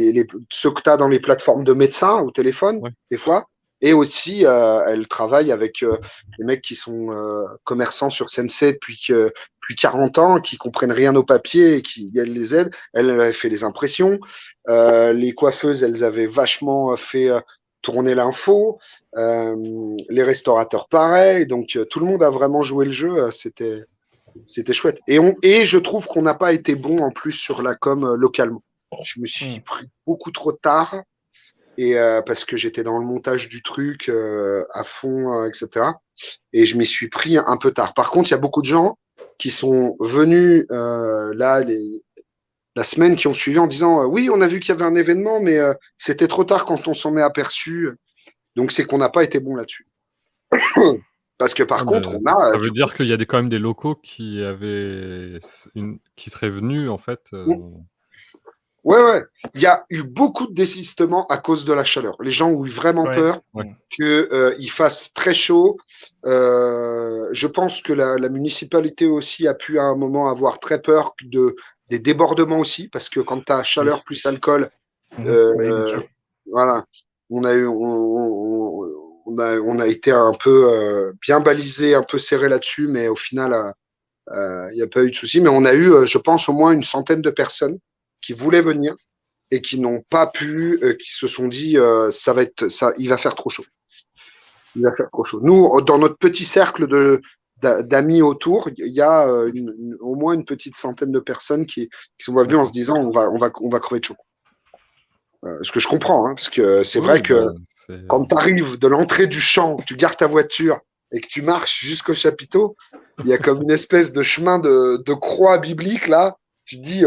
ceux que tu as dans les plateformes de médecins au téléphone, des fois. Et aussi, elle travaille avec les mecs qui sont commerçants sur Sensei depuis depuis 40 ans, qui comprennent rien au papier et qui elle les aide. Elle avait fait les impressions. Les coiffeuses, elles avaient vachement fait tourner l'info. Les restaurateurs, pareil. Donc, tout le monde a vraiment joué le jeu. C'était chouette. Et je trouve qu'on n'a pas été bon en plus sur la com localement. Je me suis pris beaucoup trop tard et parce que j'étais dans le montage du truc à fond, etc. Et je m'y suis pris un peu tard. Par contre, il y a beaucoup de gens qui sont venus la semaine qui ont suivi en disant oui, on a vu qu'il y avait un événement, mais c'était trop tard quand on s'en est aperçu. Donc, c'est qu'on n'a pas été bon là-dessus. Parce que par contre, on a. Ça veut dire qu'il y a quand même des locaux qui seraient venus, en fait. Ouais. Il y a eu beaucoup de désistements à cause de la chaleur. Les gens ont eu vraiment peur qu'il fasse très chaud. Je pense que la municipalité aussi a pu à un moment avoir très peur des débordements aussi, parce que quand tu as chaleur plus alcool, voilà, on a été un peu bien balisé, un peu serré là-dessus, mais au final, il n'y a pas eu de souci. Mais on a eu, je pense, au moins une centaine de personnes qui voulaient venir et qui n'ont pas pu, qui se sont dit, il va faire trop chaud. Il va faire trop chaud. Nous, dans notre petit cercle d'amis autour, il y a au moins une petite centaine de personnes qui sont venues en se disant, on va crever de chaud. Ce que je comprends, hein, parce que c'est vrai que quand tu arrives de l'entrée du champ, tu gares ta voiture et que tu marches jusqu'au chapiteau, il y a comme une espèce de chemin de croix biblique là. Tu te dis,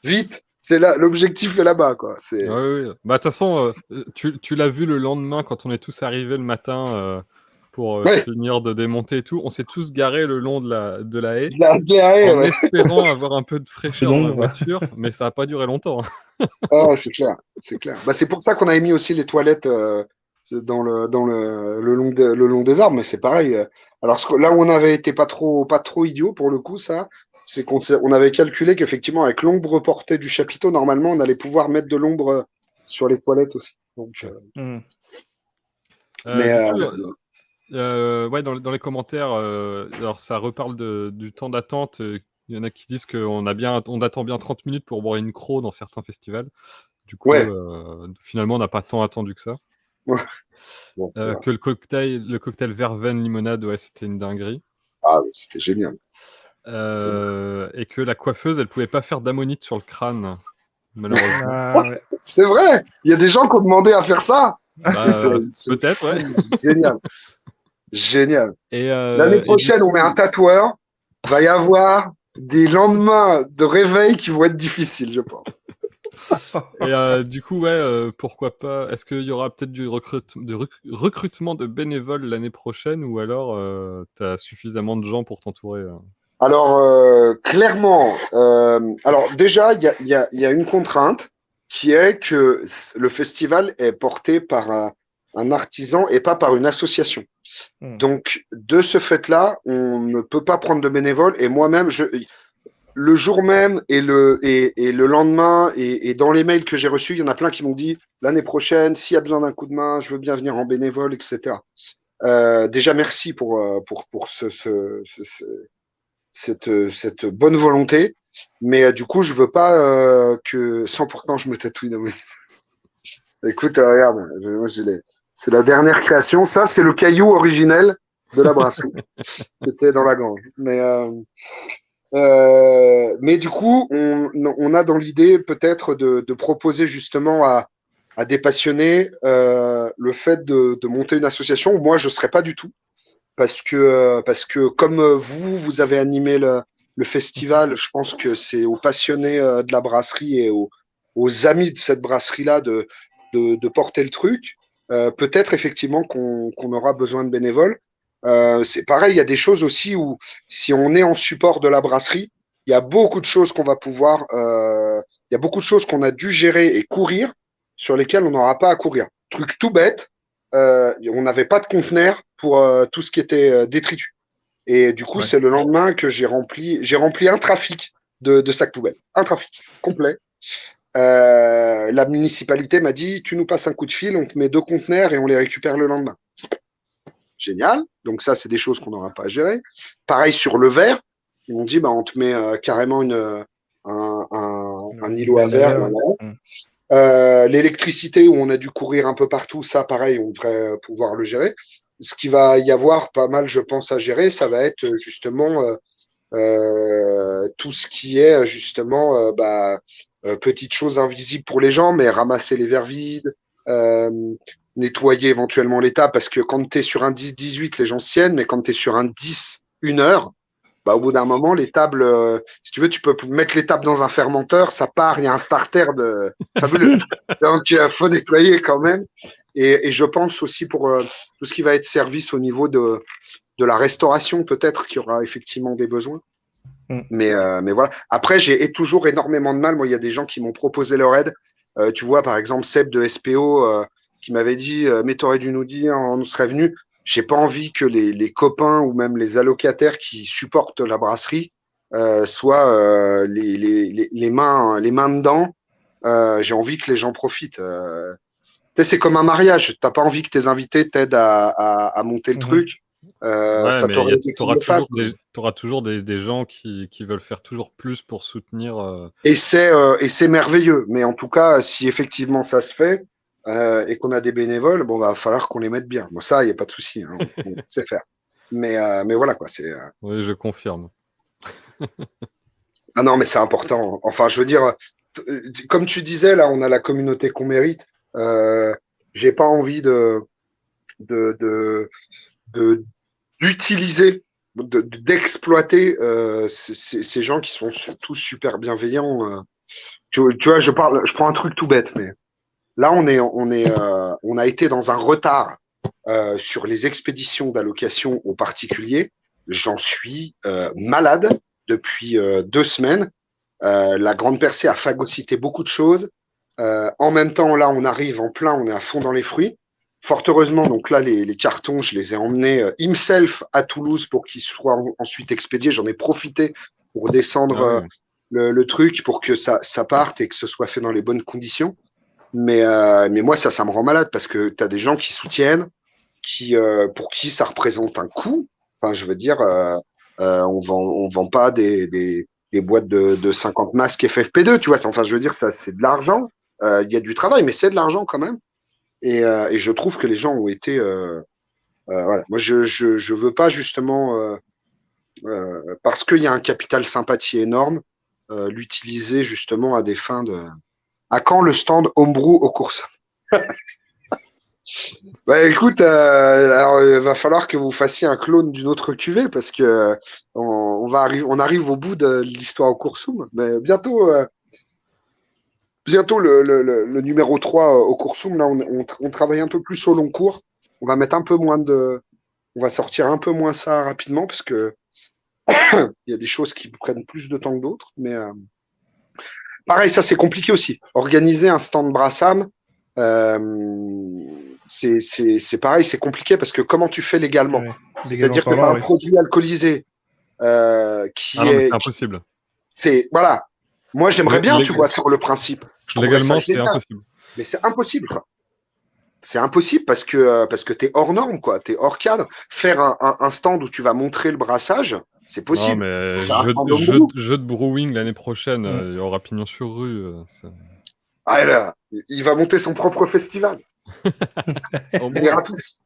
vite, c'est là, l'objectif est là-bas, quoi. Oui. Bah, de toute façon, tu l'as vu le lendemain quand on est tous arrivés le matin pour finir de démonter et tout. On s'est tous garés le long de la haie, en espérant avoir un peu de fraîcheur dans la voiture, mais ça n'a pas duré longtemps. C'est clair. Bah, c'est pour ça qu'on avait mis aussi les toilettes le long des arbres, mais c'est pareil. Alors là où on avait été pas trop idiot pour le coup, ça, c'est qu'on avait calculé qu'effectivement, avec l'ombre portée du chapiteau, normalement, on allait pouvoir mettre de l'ombre sur les toilettes aussi. Donc, dans les commentaires, alors ça reparle du temps d'attente. Il y en a qui disent qu'on attend bien 30 minutes pour boire une croc dans certains festivals. Du coup, finalement, on n'a pas tant attendu que ça. Ouais. Bon, que le cocktail verveine limonade, c'était une dinguerie. Ah, c'était génial. Et que la coiffeuse, elle pouvait pas faire d'ammonite sur le crâne, malheureusement. C'est vrai. Il y a des gens qui ont demandé à faire ça. Peut-être, ouais. Génial. Et l'année prochaine, on met un tatoueur. Va y avoir des lendemains de réveil qui vont être difficiles, je pense. Et du coup, pourquoi pas. Est-ce qu'il y aura peut-être du recrutement de bénévoles l'année prochaine, ou alors tu as suffisamment de gens pour t'entourer Alors, clairement, alors déjà, il y a une contrainte qui est que le festival est porté par un artisan et pas par une association. Donc, de ce fait-là, on ne peut pas prendre de bénévoles. Et moi-même, le jour même et le lendemain, et dans les mails que j'ai reçus, il y en a plein qui m'ont dit l'année prochaine, s'il y a besoin d'un coup de main, je veux bien venir en bénévole, etc. Déjà, merci pour cette bonne volonté. Mais du coup, je veux pas que 100% je me tatouille dans mes... Écoute, regarde, c'est la dernière création. Ça, c'est le caillou originel de la brasserie. C'était dans la gange. Mais du coup, on a dans l'idée peut-être de proposer justement à des passionnés le fait de monter une association. Moi, je ne serais pas du tout. Parce que comme vous avez animé le festival, je pense que c'est aux passionnés de la brasserie et aux amis de cette brasserie-là de porter le truc. Peut-être effectivement qu'on aura besoin de bénévoles. C'est pareil, il y a des choses aussi où si on est en support de la brasserie, il y a beaucoup de choses qu'on va pouvoir, il y a beaucoup de choses qu'on a dû gérer et courir sur lesquelles on n'aura pas à courir. Truc tout bête, on n'avait pas de conteneur pour tout ce qui était détritus. Et du coup, c'est le lendemain que j'ai rempli un trafic de sacs poubelles. Un trafic complet. La municipalité m'a dit, tu nous passes un coup de fil, on te met 2 conteneurs et on les récupère le lendemain. Génial. Donc ça, c'est des choses qu'on n'aura pas à gérer. Pareil sur le verre. Ils m'ont dit, bah, on te met carrément un îlot à Ben verre. Aver, Voilà. ouais. L'électricité où on a dû courir un peu partout, ça, pareil, on devrait pouvoir le gérer. Ce qui va y avoir pas mal, je pense, à gérer, ça va être justement tout ce qui est justement petites choses invisibles pour les gens, mais ramasser les verres vides, euh, nettoyer éventuellement les tables, parce que quand tu es sur un 10-18, les gens se tiennent, mais quand tu es sur un 10, 1 heure, bah, au bout d'un moment, les tables, si tu veux, tu peux mettre les tables dans un fermenteur, ça part, il y a un starter de fabuleux. Donc, il faut nettoyer quand même. Et je pense aussi pour tout ce qui va être service au niveau de la restauration, peut-être qu'il y aura effectivement des besoins. Mm. Mais voilà. Après, j'ai toujours énormément de mal. Moi, il y a des gens qui m'ont proposé leur aide. Tu vois, par exemple, Seb de SPO qui m'avait dit mais t'aurais dû nous dire, on nous serait venu. J'ai pas envie que les copains ou même les allocataires qui supportent la brasserie soient les mains dedans. J'ai envie que les gens profitent. Tu sais, c'est comme un mariage. T'as pas envie que tes invités t'aident à monter le Mhm. truc. Ouais, Ça mais t'aurait aidé qu'ils le fassent. t'auras toujours des gens qui veulent faire toujours plus pour soutenir. Et c'est merveilleux. Mais en tout cas, si effectivement ça se fait et qu'on a des bénévoles, bon, va falloir qu'on les mette bien. Bon, ça, il n'y a pas de souci. Hein, on sait faire. Mais voilà, quoi. Oui, je confirme. Ah non, mais c'est important. Enfin, je veux dire, comme tu disais, là, on a la communauté qu'on mérite. J'ai pas envie de, de, de- d'utiliser, d'exploiter ces gens qui sont tous super bienveillants. Tu vois, je prends un truc tout bête, mais là, on a été dans un retard sur les expéditions d'allocation aux particuliers. J'en suis malade depuis 2 semaines. La Grande Percée a phagocyté beaucoup de choses. En même temps, là, on arrive en plein, on est à fond dans les fruits. Fort heureusement, donc là, les cartons, je les ai emmenés himself à Toulouse pour qu'ils soient ensuite expédiés. J'en ai profité pour descendre Ah oui. le truc pour que ça parte et que ce soit fait dans les bonnes conditions. Mais moi, ça me rend malade parce que tu as des gens qui soutiennent, pour qui ça représente un coût. Enfin, je veux dire, on vend pas des boîtes de 50 masques FFP2, tu vois. Enfin, je veux dire, ça, c'est de l'argent. Il y a du travail, mais c'est de l'argent quand même. Et je trouve que les gens ont été. Voilà. Moi, je veux pas justement, parce qu'il y a un capital sympathie énorme, l'utiliser justement à des fins de. À quand le stand Homebrew aux courses? Bah écoute, alors, il va falloir que vous fassiez un clone d'une autre cuvée parce que on arrive au bout de l'histoire au Coursum. Mais bientôt le numéro 3 au Coursum, là, on travaille un peu plus au long cours. On va mettre un peu moins on va sortir un peu moins ça rapidement parce que il y a des choses qui prennent plus de temps que d'autres. Mais pareil, ça c'est compliqué aussi. Organiser un stand Brassam, c'est pareil, c'est compliqué parce que comment tu fais légalement? Ouais. C'est-à-dire que Légalement tu as un parlant, oui. produit alcoolisé qui Ah non, mais est. c'est impossible. Voilà. Moi, j'aimerais bien, Lé- tu vois, sur le principe. Je trouverais ça Légalement, c'est génial. impossible. Mais c'est impossible, quoi. C'est impossible parce que tu es hors norme, quoi. Tu es hors cadre. Faire un stand où tu vas montrer le brassage, c'est Non, possible. mais Faire un stand homebrew. jeu de brewing l'année prochaine, Mm. il y aura pignon sur rue. Ah là, il va monter son propre festival. Au On moins. ira tous.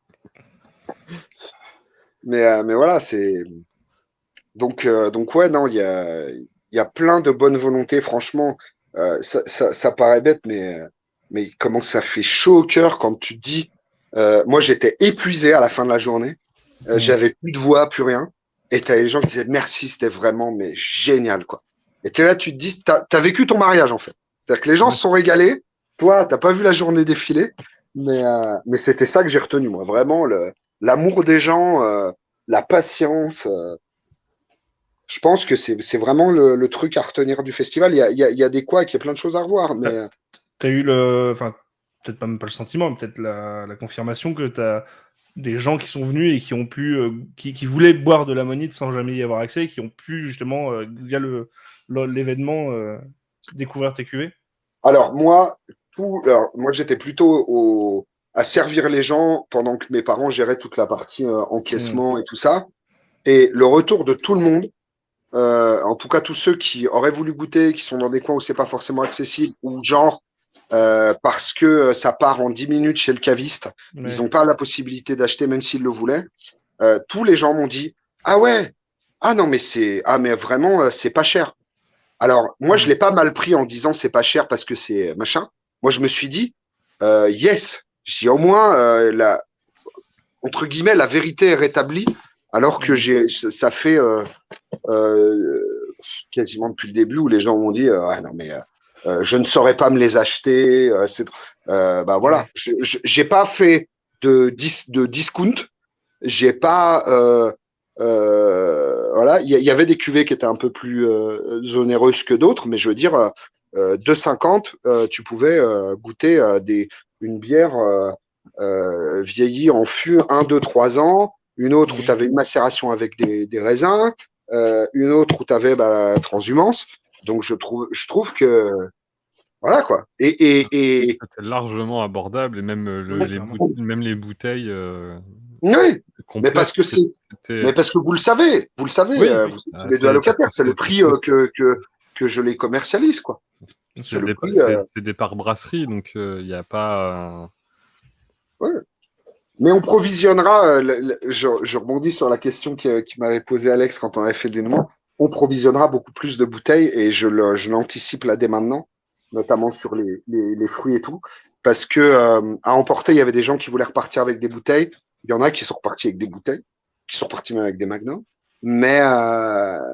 Mais voilà, c'est. Donc ouais, non, il y a plein de bonnes volontés, franchement. Ça paraît bête, mais comment ça fait chaud au cœur quand tu te dis. Moi, j'étais épuisé à la fin de la journée. J'avais plus de voix, plus rien. Et t'as les gens qui disaient merci, c'était vraiment mais génial, quoi. Et t'es là, tu te dis, t'as vécu ton mariage, en fait. C'est-à-dire que les gens Ouais. se sont régalés. Toi, t'as pas vu la journée défiler. Mais c'était ça que j'ai retenu, moi. Vraiment, l'amour des gens, la patience. Je pense que c'est vraiment le truc à retenir du festival. Il y a des couacs, il y a plein de choses à revoir, mais T'as eu enfin, peut-être pas même pas le sentiment, mais peut-être la confirmation que t'as des gens qui sont venus et qui ont pu, qui voulaient boire de l'amonite sans jamais y avoir accès, et qui ont pu justement, via l'événement, découvrir tes cuvées. alors moi j'étais plutôt à servir les gens pendant que mes parents géraient toute la partie encaissement et tout ça. Et le retour de tout le monde, en tout cas tous ceux qui auraient voulu goûter, qui sont dans des coins où c'est pas forcément accessible, ou genre parce que ça part en 10 minutes chez le caviste, Ouais. ils n'ont pas la possibilité d'acheter même s'ils le voulaient. Tous les gens m'ont dit ah ouais, ah non mais vraiment c'est pas cher. Alors moi je l'ai pas mal pris en disant c'est pas cher parce que c'est machin. Moi je me suis dit yes, j'ai au moins entre guillemets la vérité est rétablie alors que ça fait quasiment depuis le début où les gens m'ont dit ah non mais je ne saurais pas me les acheter. Bah voilà, j'ai pas fait de discount. J'ai pas voilà, il y avait des cuvées qui étaient un peu plus onéreuses que d'autres, mais je veux dire 2,50, tu pouvais goûter une bière vieillie en fût 1, 2, 3 ans, une autre où tu avais une macération avec des raisins, une autre où tu avais la transhumance. Donc je trouve que voilà quoi. Et C'était largement abordable et même, même les bouteilles oui, complètes. mais parce que vous le savez, Oui. vous êtes les deux allocataires, c'est le prix que je les commercialise quoi. C'est des parts brasserie, donc il n'y a pas. Ouais. Mais on provisionnera, je rebondis sur la question qui m'avait posée Alex quand on avait fait le dénouement, on provisionnera beaucoup plus de bouteilles et je l'anticipe là dès maintenant, notamment sur les fruits et tout, parce que à emporter, il y avait des gens qui voulaient repartir avec des bouteilles, il y en a qui sont repartis avec des bouteilles, qui sont repartis même avec des magnums, mais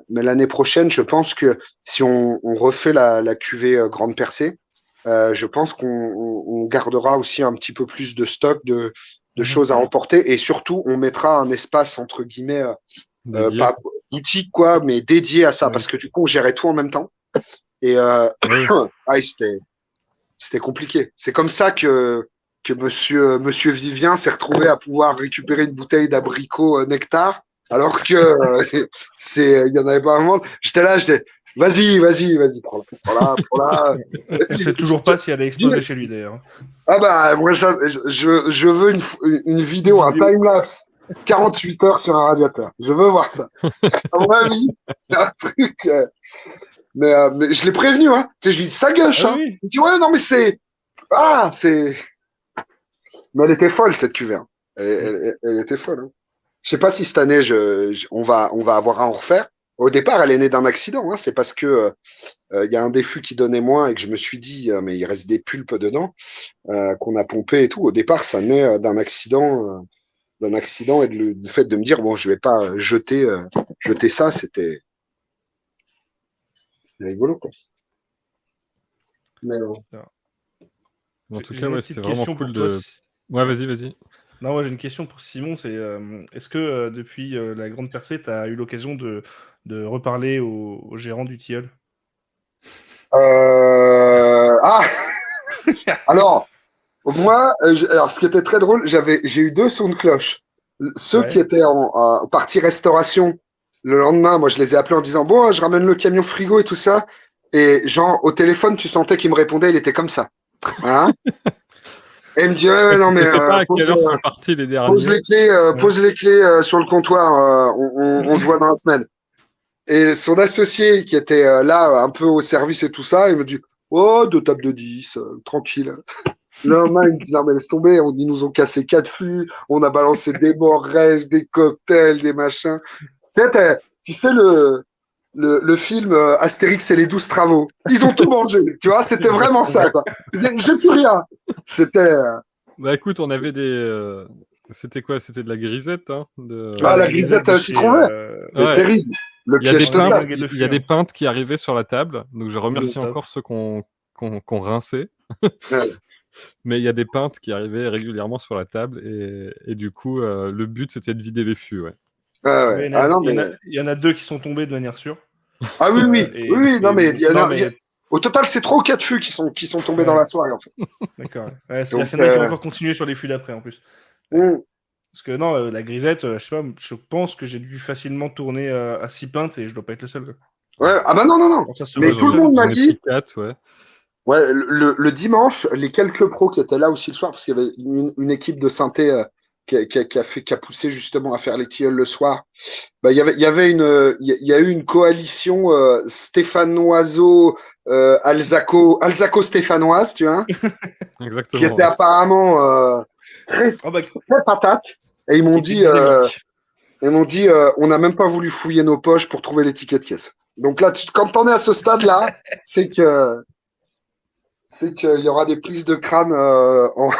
l'année prochaine, je pense que si on refait la cuvée Grande Percée, je pense qu'on gardera aussi un petit peu plus de stock de choses à emporter et surtout on mettra un espace entre guillemets pas boutique quoi mais dédié à ça parce que du coup on gérait tout en même temps et c'était compliqué. C'est comme ça que monsieur Vivien s'est retrouvé à pouvoir récupérer une bouteille d'abricot nectar alors que il y en avait pas vraiment. J'étais là, vas-y, prends-la. Je sais toujours pas si elle a explosé chez lui d'ailleurs. Ah bah moi je veux une vidéo, un time-lapse 48 heures sur un radiateur. Je veux voir ça. À mon avis, c'est un truc. Mais je l'ai prévenu, hein. Tu sais, je lui dis ça gauche, hein. Oui. Il dit ouais non mais c'est. Mais elle était folle cette cuvée. Hein. Elle était folle. Hein. Je sais pas si cette année on va avoir à en refaire. Au départ, elle est née d'un accident. Hein. C'est parce que y a un des fûts qui donnait moins et que je me suis dit mais il reste des pulpes dedans qu'on a pompé et tout. Au départ, ça naît d'un accident et du fait de me dire bon, je vais pas jeter ça. C'était rigolo quoi. Mais en tout cas, ouais, c'était vraiment cool de. Ouais, vas-y. Non, moi j'ai une question pour Simon. C'est est-ce que depuis la Grande Percée, tu as eu l'occasion de reparler au gérant du tilleul? Alors, moi, alors ce qui était très drôle, j'ai eu 2 sons de cloche. Ceux qui étaient en partie restauration, le lendemain, moi je les ai appelés en disant bon, je ramène le camion frigo et tout ça. Et genre au téléphone, tu sentais qu'il me répondait, il était comme ça. Hein et il me dit ouais, non mais je sais pas à quelle heure sont partis les derniers. Pose les clés sur le comptoir, on se voit dans la semaine. Et son associé qui était là un peu au service et tout ça, il me dit oh 2 tables de 10, tranquille. Le lendemain, il me dit non mais laisse tomber, ils nous ont cassé 4 fûts, on a balancé des morges, des cocktails, des machins. Tu sais le film Astérix et les 12 travaux. Ils ont tout mangé, tu vois, c'était vraiment ça, quoi. J'ai plus rien. C'était. Bah écoute, on avait des. C'était quoi? C'était de la grisette, hein la grisette citron vert. Terrible. Il y a des pintes qui arrivaient sur la table, donc je remercie encore ceux qu'on rinçait. Mais il y a des pintes qui arrivaient régulièrement sur la table et du coup, le but c'était de vider les fûts, ouais. Il y en a 2 qui sont tombés de manière sûre. Ah oui, non mais au total c'est 3 ou 4 fûts qui sont tombés dans la soirée en fait. D'accord. Ouais, c'est-à-dire qu'il y en a qui ont encore continué sur les fûts d'après en plus. Parce que non, la grisette, je sais pas, je pense que j'ai dû facilement tourner à 6 pintes et je dois pas être le seul. Ouais, ah bah non. Mais tout le monde m'a dit. 4, ouais. Ouais, le dimanche, les quelques pros qui étaient là aussi le soir, parce qu'il y avait une équipe de synthé qui a poussé justement à faire les tilleuls le soir. Bah, il y a eu une coalition stéphanoiso alsaco-stéphanoise, tu vois, qui Exactement. était apparemment très, Ah bah, très patate. Et ils qui m'ont était dit, dynamique. on n'a même pas voulu fouiller nos poches pour trouver les tickets de caisse. Donc là, quand t'en es à ce stade-là, c'est qu'il y aura des prises de crâne en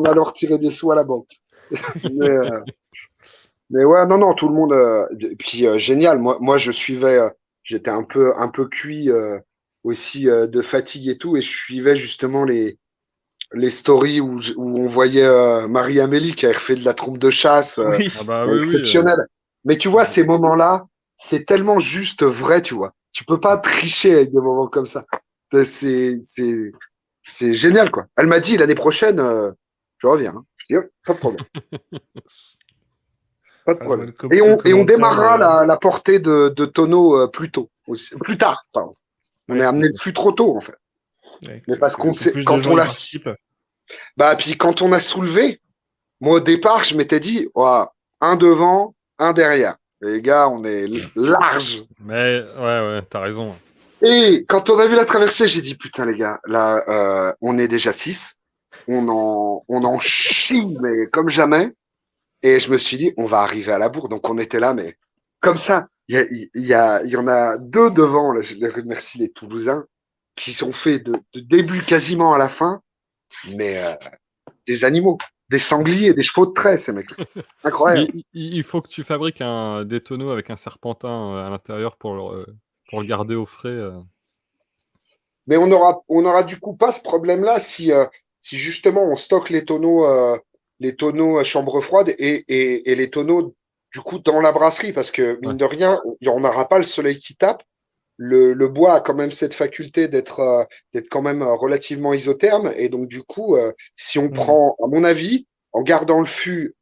allant retirer des sous à la banque. mais, mais ouais, non, tout le monde. Et puis génial. Moi, je suivais. J'étais un peu cuit aussi de fatigue et tout, et je suivais justement les stories où on voyait Marie-Amélie qui avait refait de la trompe de chasse, Oui. Ah bah oui, oui. exceptionnelle. Mais tu vois, ces moments-là, c'est tellement juste vrai, tu vois. Tu peux pas tricher avec des moments comme ça. C'est, c'est, c'est génial, quoi. Elle m'a dit l'année prochaine, je reviens. Hein. Je dis, oh, pas de problème. Pas de Ah, je vois problème. le, Et le on commentaire démarrera de. la portée de tonneaux plus tard. Pardon. On Ouais, a amené le fût trop tôt, en fait. ouais, Mais parce qu'on que sait, plus de quand gens on y l'a, participent. bah, puis quand on a soulevé, moi au départ, je m'étais dit, ouah, un devant, un derrière. Les gars, on est large. Mais ouais, t'as raison. Et quand on a vu la traversée, j'ai dit, putain, les gars, là, on est déjà 6. On en chie, mais comme jamais. Et je me suis dit, on va arriver à la bourre. Donc on était là, mais comme ça, il y en a 2 devant, là, je les remercie, les Toulousains, qui sont faits de début quasiment à la fin, mais des animaux, des sangliers, des chevaux de trait, ces mecs. Mais Incroyable. il faut que tu fabriques des tonneaux avec un serpentin à l'intérieur pour le garder au frais. Mais on aura du coup pas ce problème-là si justement on stocke les tonneaux à chambre froide et les tonneaux du coup dans la brasserie, parce que Ouais. mine de rien, on n'aura pas le soleil qui tape. Le bois a quand même cette faculté d'être quand même relativement isotherme. Et donc, du coup, si on prend, à mon avis, en gardant le fût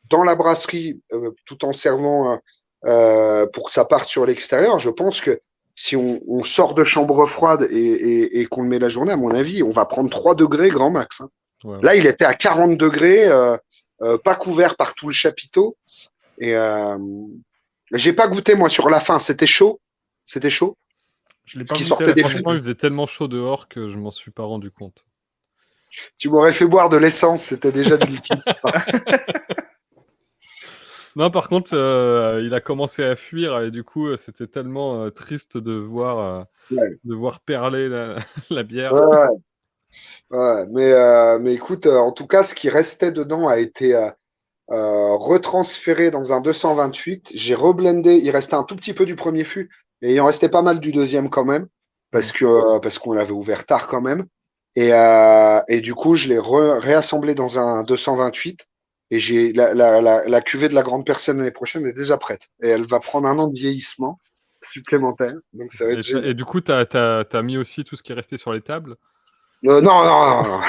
dans la brasserie, tout en servant pour que ça parte sur l'extérieur, je pense que si on sort de chambre froide et qu'on le met la journée, à mon avis, on va prendre 3 degrés grand max. Hein. Ouais. Là, il était à 40 degrés, pas couvert par tout le chapiteau. Et j'ai pas goûté, moi, sur la fin. C'était chaud. C'était chaud. Je l'ai Ce pas qui goûté à sortait la des fin non fûts. Franchement, il plus. faisait tellement chaud dehors que je m'en suis pas rendu compte. Tu m'aurais fait boire de l'essence, c'était déjà du liquide. Non, par contre, il a commencé à fuir et du coup, c'était tellement triste Ouais. de voir perler la bière. Ouais, ouais. Mais écoute, en tout cas, ce qui restait dedans a été retransféré dans un 228. J'ai reblendé, il restait un tout petit peu du premier fût, et il en restait pas mal du deuxième quand même, parce qu'on l'avait ouvert tard quand même. Et du coup, je l'ai réassemblé dans un 228. Et j'ai la cuvée de la grande personne l'année prochaine est déjà prête. Et elle va prendre un an de vieillissement supplémentaire. Donc ça va être génial. Et du coup, t'as mis aussi tout ce qui est resté sur les tables. Non, non, non, non.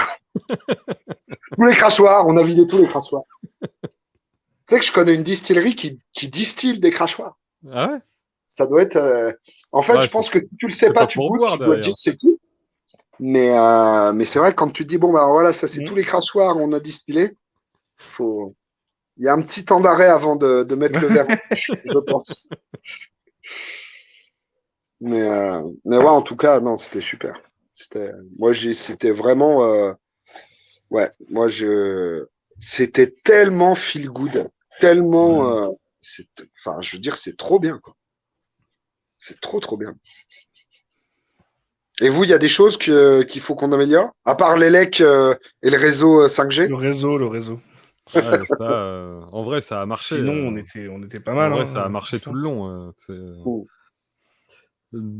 Tous les crachoirs, on a vidé tous les crachoirs. Tu sais que je connais une distillerie qui distille des crachoirs. Ah ouais? Ça doit être. En fait, Ouais, je pense que si tu le sais c'est pas, pas tu pour goûtes, boire tu dois te dire derrière. c'est cool. Mais c'est vrai que quand tu te dis, bon, bah voilà, ça c'est Mhm. tous les crachoirs, on a distillé, faut... il y a un petit temps d'arrêt avant de mettre le verre en bouche, je pense. Mais ouais, en tout cas, non, c'était super. C'était vraiment. Ouais, c'était tellement feel good, tellement. Enfin, je veux dire, c'est trop bien, quoi. C'est trop, trop bien. Et vous, il y a des choses qu'il faut qu'on améliore, à part l'ELEC et le réseau 5G? Le réseau. Ouais, ça, en vrai, ça a marché. Sinon, on était pas En mal. vrai, Hein, ça a marché tout franchement. le long. Ouh.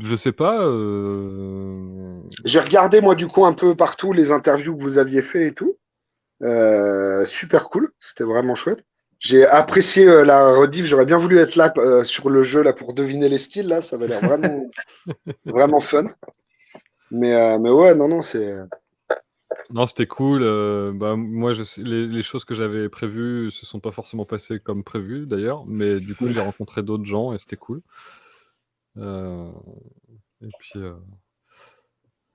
Je sais pas. J'ai regardé, moi, du coup, un peu partout les interviews que vous aviez fait et tout. Super cool, c'était vraiment chouette. J'ai apprécié la rediff, j'aurais bien voulu être là sur le jeu là pour deviner les styles là, ça avait l'air vraiment vraiment fun. Mais ouais, non, c'est. Non, c'était cool. Bah, moi, les choses que j'avais prévues se sont pas forcément passées comme prévu d'ailleurs, mais du coup, j'ai rencontré d'autres gens et c'était cool. Euh, et puis,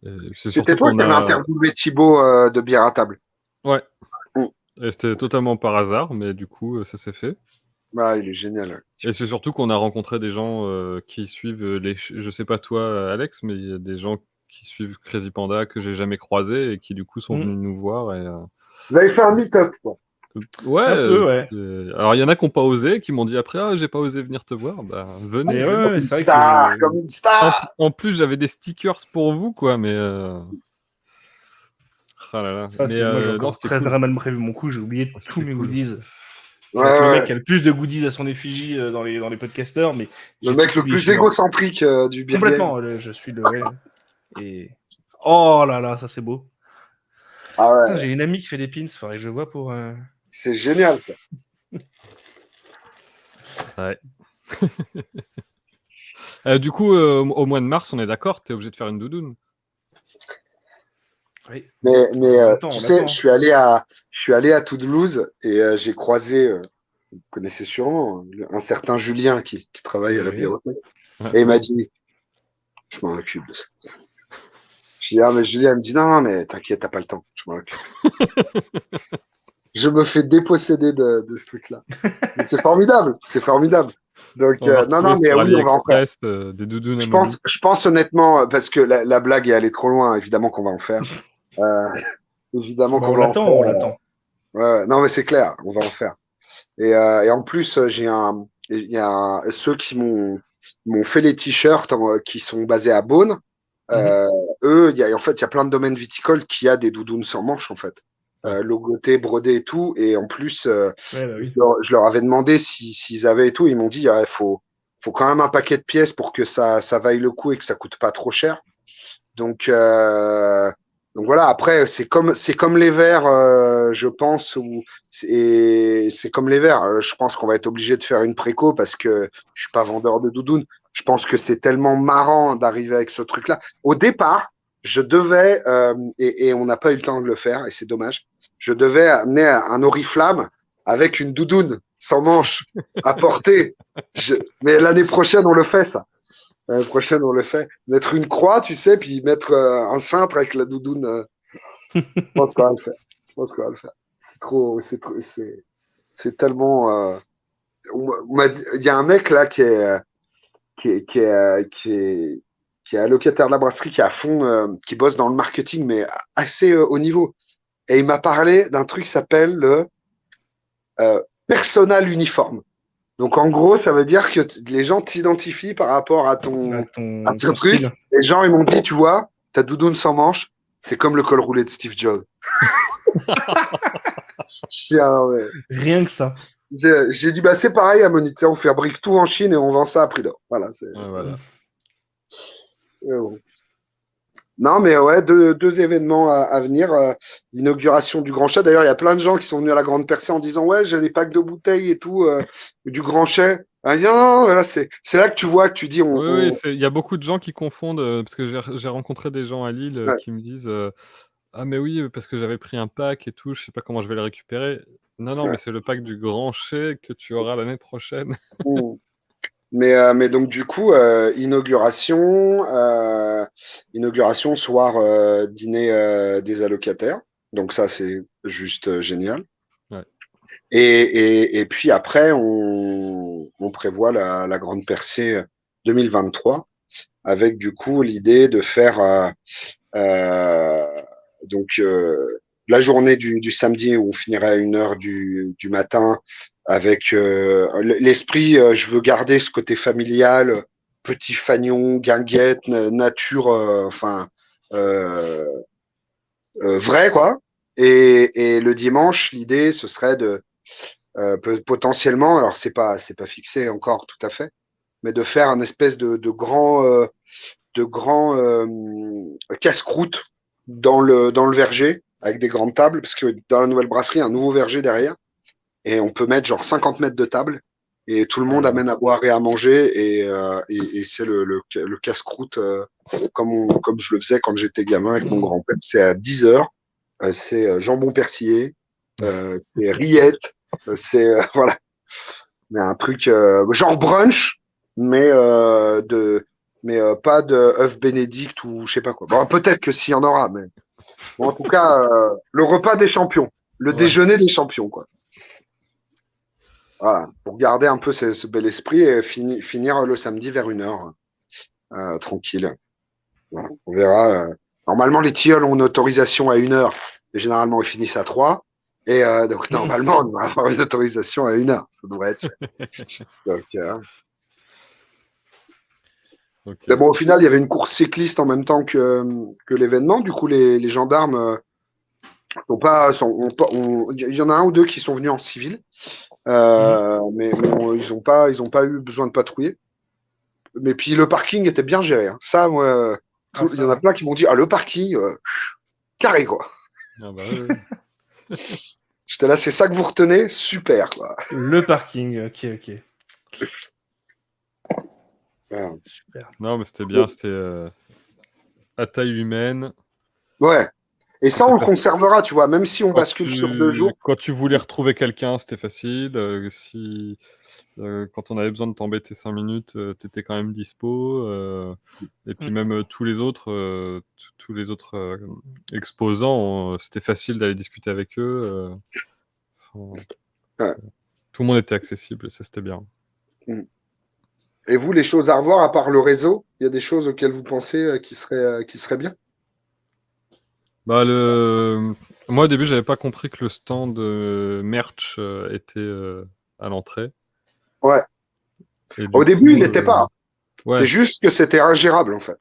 c'est C'était surtout toi qu'on qui avais a. interviewé Thibaut de Bière à table. Ouais. Mm. Et c'était totalement par hasard, mais du coup, ça s'est fait. Bah, il est génial. Ouais. Et c'est surtout qu'on a rencontré des gens qui suivent je sais pas toi, Alex, mais il y a des gens qui suivent Crazy Panda que j'ai jamais croisés et qui du coup sont Mm. venus nous voir. Et, Vous avez fait un meet-up, quoi. ouais, Un peu, ouais. alors il y en a qui n'ont pas osé, qui m'ont dit après, ah, j'ai pas osé venir te voir. Bah, venez. Mais venez. ouais, Comme ouais, une c'est vrai star, que comme une star. En plus, j'avais des stickers pour vous, quoi, mais. Ah là là. ça, Mais moi j'ai non, encore c'était très cool. très mal prévu mon coup, j'ai oublié Ah, tous c'était mes cool. goodies. Je Ouais, vais être le ouais. mec qui a le plus de goodies à son effigie dans les podcasters, mais Le j'ai mec tout le oublié plus chez moi. égocentrique du beer game. Complètement, je suis le. Ouais. Et. Oh là là, ça c'est beau. Ah ouais, Putain, j'ai une amie qui fait des pins, faudrait que je vois pour. c'est génial, ça. Ouais. Du coup, au mois de mars, on est d'accord, t'es obligé de faire une doudoune. Oui. Mais On attend, tu on sais, attend. je suis allé à Toulouse et j'ai croisé, vous connaissez sûrement, un certain Julien qui travaille à la Oui. bibliothèque. Ouais. Et il m'a dit, je m'en occupe de ça. Je dis, ah, mais Julien, il me dit, non, mais t'inquiète, t'as pas le temps, je m'en occupe. Je me fais déposséder de ce truc-là. Mais c'est formidable, c'est formidable. Donc, On va non, retrouver mais sur oui, on va en faire. AliExpress des doudounes à Molly. Je pense honnêtement, parce que la blague est allée trop loin, évidemment qu'on va en faire. Euh, évidemment Bah, qu'on on va en l'attend, faire. on l'attend. Ouais, non, mais c'est clair, on va en faire. Et en plus, il y a ceux qui m'ont fait les t-shirts qui sont basés à Beaune. Euh, eux, en fait, il y a plein de domaines viticoles qui a des doudounes sans manches, en fait. Ouais. Logoté, brodé et tout. Et en plus, Ouais, bah oui. je leur avais demandé s'ils avaient et tout. Ils m'ont dit, il faut quand même un paquet de pièces pour que ça vaille le coup et que ça coûte pas trop cher. Donc, donc voilà, après, c'est comme les verres, je pense, c'est comme les verres. Je pense qu'on va être obligé de faire une préco parce que je suis pas vendeur de doudoune. Je pense que c'est tellement marrant d'arriver avec ce truc-là. Au départ, je devais, et on n'a pas eu le temps de le faire, et c'est dommage, je devais amener un oriflamme avec une doudoune sans manche à porter. Mais l'année prochaine, on le fait, ça. L'année prochaine, on le fait. Mettre une croix, tu sais, puis mettre un cintre avec la doudoune. Je pense qu'on va le faire. Je pense qu'on va le faire. C'est tellement. Il y a un mec là qui est allocataire de la brasserie, qui est à fond, qui bosse dans le marketing, mais assez haut niveau. Et il m'a parlé d'un truc qui s'appelle le personal uniforme. Donc en gros, ça veut dire que les gens t'identifient par rapport à À à ton ton truc. style. Les gens, ils m'ont dit, tu vois, ta doudoune sans manche, c'est comme le col roulé de Steve Jobs. Rien que ça. J'ai dit, bah, c'est pareil à Monité, on fabrique tout en Chine et on vend ça à prix d'or. Voilà. Ouais, voilà. Bon. Non, mais ouais, deux événements à venir. L'inauguration du Grand Chet. D'ailleurs, il y a plein de gens qui sont venus à la Grande Percée en disant, ouais, j'ai des packs de bouteilles et tout, du Grand Chet. Ah, non, voilà, c'est là que tu vois, que tu dis, Oui, il y a beaucoup de gens qui confondent, parce que j'ai rencontré des gens à Lille Ouais. qui me disent ah, mais oui, parce que j'avais pris un pack et tout, je sais pas comment je vais le récupérer. Non, Ouais. mais c'est le pack du Grand Chet que tu auras l'année prochaine. Mm. Mais donc du coup, inauguration, soir, dîner des allocataires. Donc ça, c'est juste génial. Ouais. Et puis après, on prévoit la grande percée 2023 avec du coup l'idée de faire donc la journée du samedi où on finirait à 1h du matin avec l'esprit, je veux garder ce côté familial, petit fagnon, guinguette, nature, enfin vrai quoi. Et le dimanche, l'idée ce serait de potentiellement, alors c'est pas fixé encore tout à fait, mais de faire un espèce de grand casse-croûte dans le verger avec des grandes tables, parce que dans la nouvelle brasserie, un nouveau verger derrière, et on peut mettre genre 50 mètres de table, et tout le monde amène à boire et à manger, et c'est le casse-croûte comme je le faisais quand j'étais gamin avec mon grand-père. C'est à 10h, c'est jambon persillé, c'est rillettes, voilà. Mais un truc genre brunch, mais pas de œuf bénédicte ou je sais pas quoi. Bon, peut-être que s'il y en aura, mais bon, en tout cas, le repas des champions. Le Ouais. déjeuner des champions, quoi. Voilà, pour garder un peu ce bel esprit et finir le samedi vers 1h, tranquille. Voilà, on verra. Normalement, les tilleuls ont une autorisation à 1h, et généralement, ils finissent à 3. Et donc, normalement, on devrait avoir une autorisation à 1h. Ça devrait être fait. Donc, Ok. mais bon, au final, il y avait une course cycliste en même temps que l'événement. Du coup, les gendarmes sont pas, il y en a un ou deux qui sont venus en civil, mais ils ont pas eu besoin de patrouiller. Mais puis le parking était bien géré. Hein. Ça, moi, il y en a plein qui m'ont dit, ah, le parking, carré, quoi. Ah bah, ouais. J'étais là, c'est ça que vous retenez? Super, quoi. Le parking, ok. Ouais. Super. Non, mais c'était bien, c'était à taille humaine. Ouais. Et ça, C'était on le facile. conservera, tu vois, même si on bascule sur 2 jours. Quand tu voulais retrouver quelqu'un, c'était facile. Quand on avait besoin de t'embêter 5 minutes, t'étais quand même dispo. Et puis même tous les autres, exposants, c'était facile d'aller discuter avec eux. Enfin, Ouais. tout le monde était accessible, ça c'était bien. Et vous, les choses à revoir, à part le réseau, il y a des choses auxquelles vous pensez qui seraient bien? Bah, moi au début, j'avais pas compris que le stand merch était à l'entrée. Ouais. Et du Au début, coup, il n'était pas. ouais. C'est juste que c'était ingérable, en fait.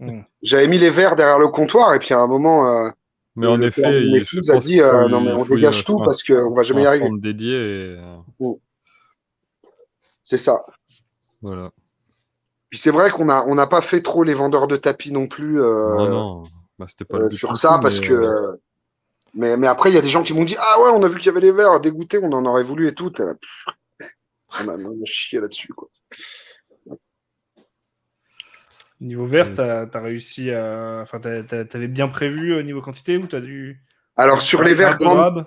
Mm. J'avais mis les verres derrière le comptoir, et puis à un moment, Mais en le père de effet, mon je épouse a pense dit, qu'il faut, non, mais il on faut, dégage tout parce qu'on va jamais y un arriver. stand dédié. Et, C'est ça. voilà. Puis c'est vrai on n'a pas fait trop les vendeurs de tapis non plus Non. Bah, c'était pas le but sur non ça plus, parce mais que mais après il y a des gens qui m'ont dit ah ouais on a vu qu'il y avait les verres dégoûté on en aurait voulu et tout. On a chié là-dessus quoi. Niveau vert, yes. t'as réussi à. Enfin, t'avais bien prévu niveau quantité ou t'as Alors dû sur les faire un verres peu de grandes rab?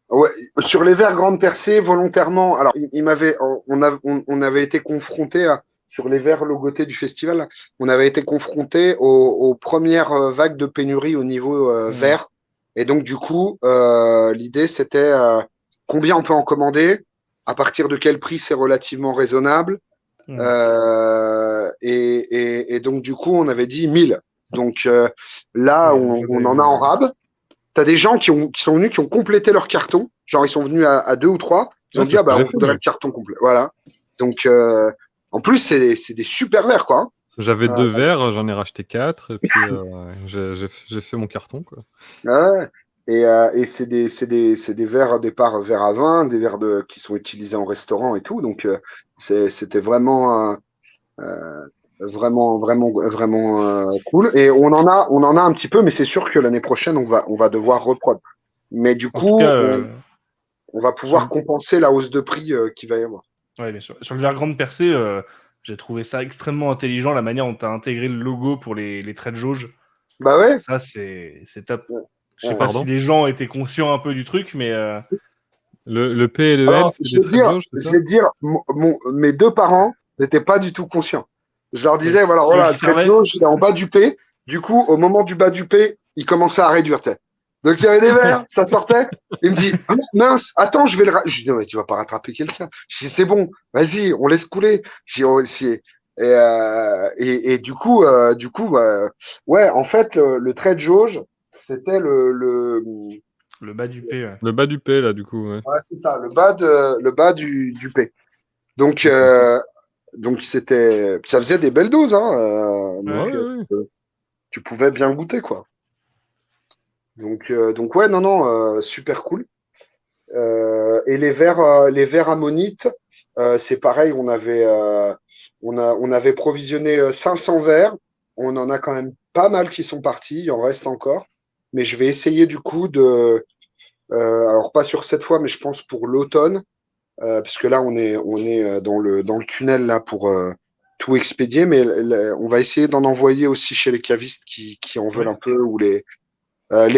ouais, sur les verres grandes percées volontairement. Alors il m'avait on avait été confronté sur les verres logotés du festival, là, on avait été confronté aux premières vagues de pénurie au niveau verre. Et donc, du coup, l'idée, c'était combien on peut en commander, à partir de quel prix c'est relativement raisonnable. Et donc, du coup, on avait dit 1000. Donc, là, Oui, on en a en rab. Tu as des gens qui sont venus, qui ont complété leur carton. Genre, ils sont venus à 2 ou 3. Ils ont Ouais, dit, c'est ah ce que bah, j'ai on fait, voudrait moi. le carton complet. Voilà. Donc, en plus, c'est des super verres, quoi. J'avais Hein. 2 verres, j'en ai racheté 4, et puis j'ai fait mon carton, quoi. Ouais. Et c'est des verres au départ verres à vin, des verres qui sont utilisés en restaurant et tout. Donc, c'était vraiment cool. Et on en a un petit peu, mais c'est sûr que l'année prochaine, on va devoir reprendre. Mais du En tout cas, coup, on va sur pouvoir compenser la hausse de prix qu'il va y avoir. ouais, bien sûr. Sur le verre grande percée, j'ai trouvé ça extrêmement intelligent, la manière dont tu as intégré le logo pour les traits de jauge. Bah ouais. Ça, c'est top. Je sais Ouais. pas si Pardon? les gens étaient conscients un peu du truc, mais Le P et le L, Alors, c'est des traits de jauge, c'est je ça? vais te dire, mes deux parents n'étaient pas du tout conscients. Je leur oui, disais, voilà, c'est eux voilà, qui le trait de servaient. jauge, il est en bas du P. Du coup, au moment du bas du P, il commençait à réduire, tu sais. Donc, il y avait des verres, ça sortait. Il me dit, ah, mince, attends, je vais le. Je dis, non, mais tu vas pas rattraper quelqu'un. Je dis, c'est bon, vas-y, on laisse couler. Je dis, oh, et du coup, bah, ouais, en fait, le trait de jauge, c'était Le bas du P, ouais. Le bas du P, là, du coup, ouais. ouais, c'est ça, le bas du P. Donc, Ok. ça faisait des belles doses, hein. Ouais, Ouais. ouais. Tu pouvais bien goûter, quoi. Donc ouais, non, super cool. Et les verres ammonites, c'est pareil, on avait provisionné 500 verres. On en a quand même pas mal qui sont partis, il en reste encore. Mais je vais essayer du coup alors pas sur cette fois, mais je pense pour l'automne, parce que là on est dans le tunnel là pour tout expédier, mais on va essayer d'en envoyer aussi chez les cavistes qui en veulent Ouais. un peu ou les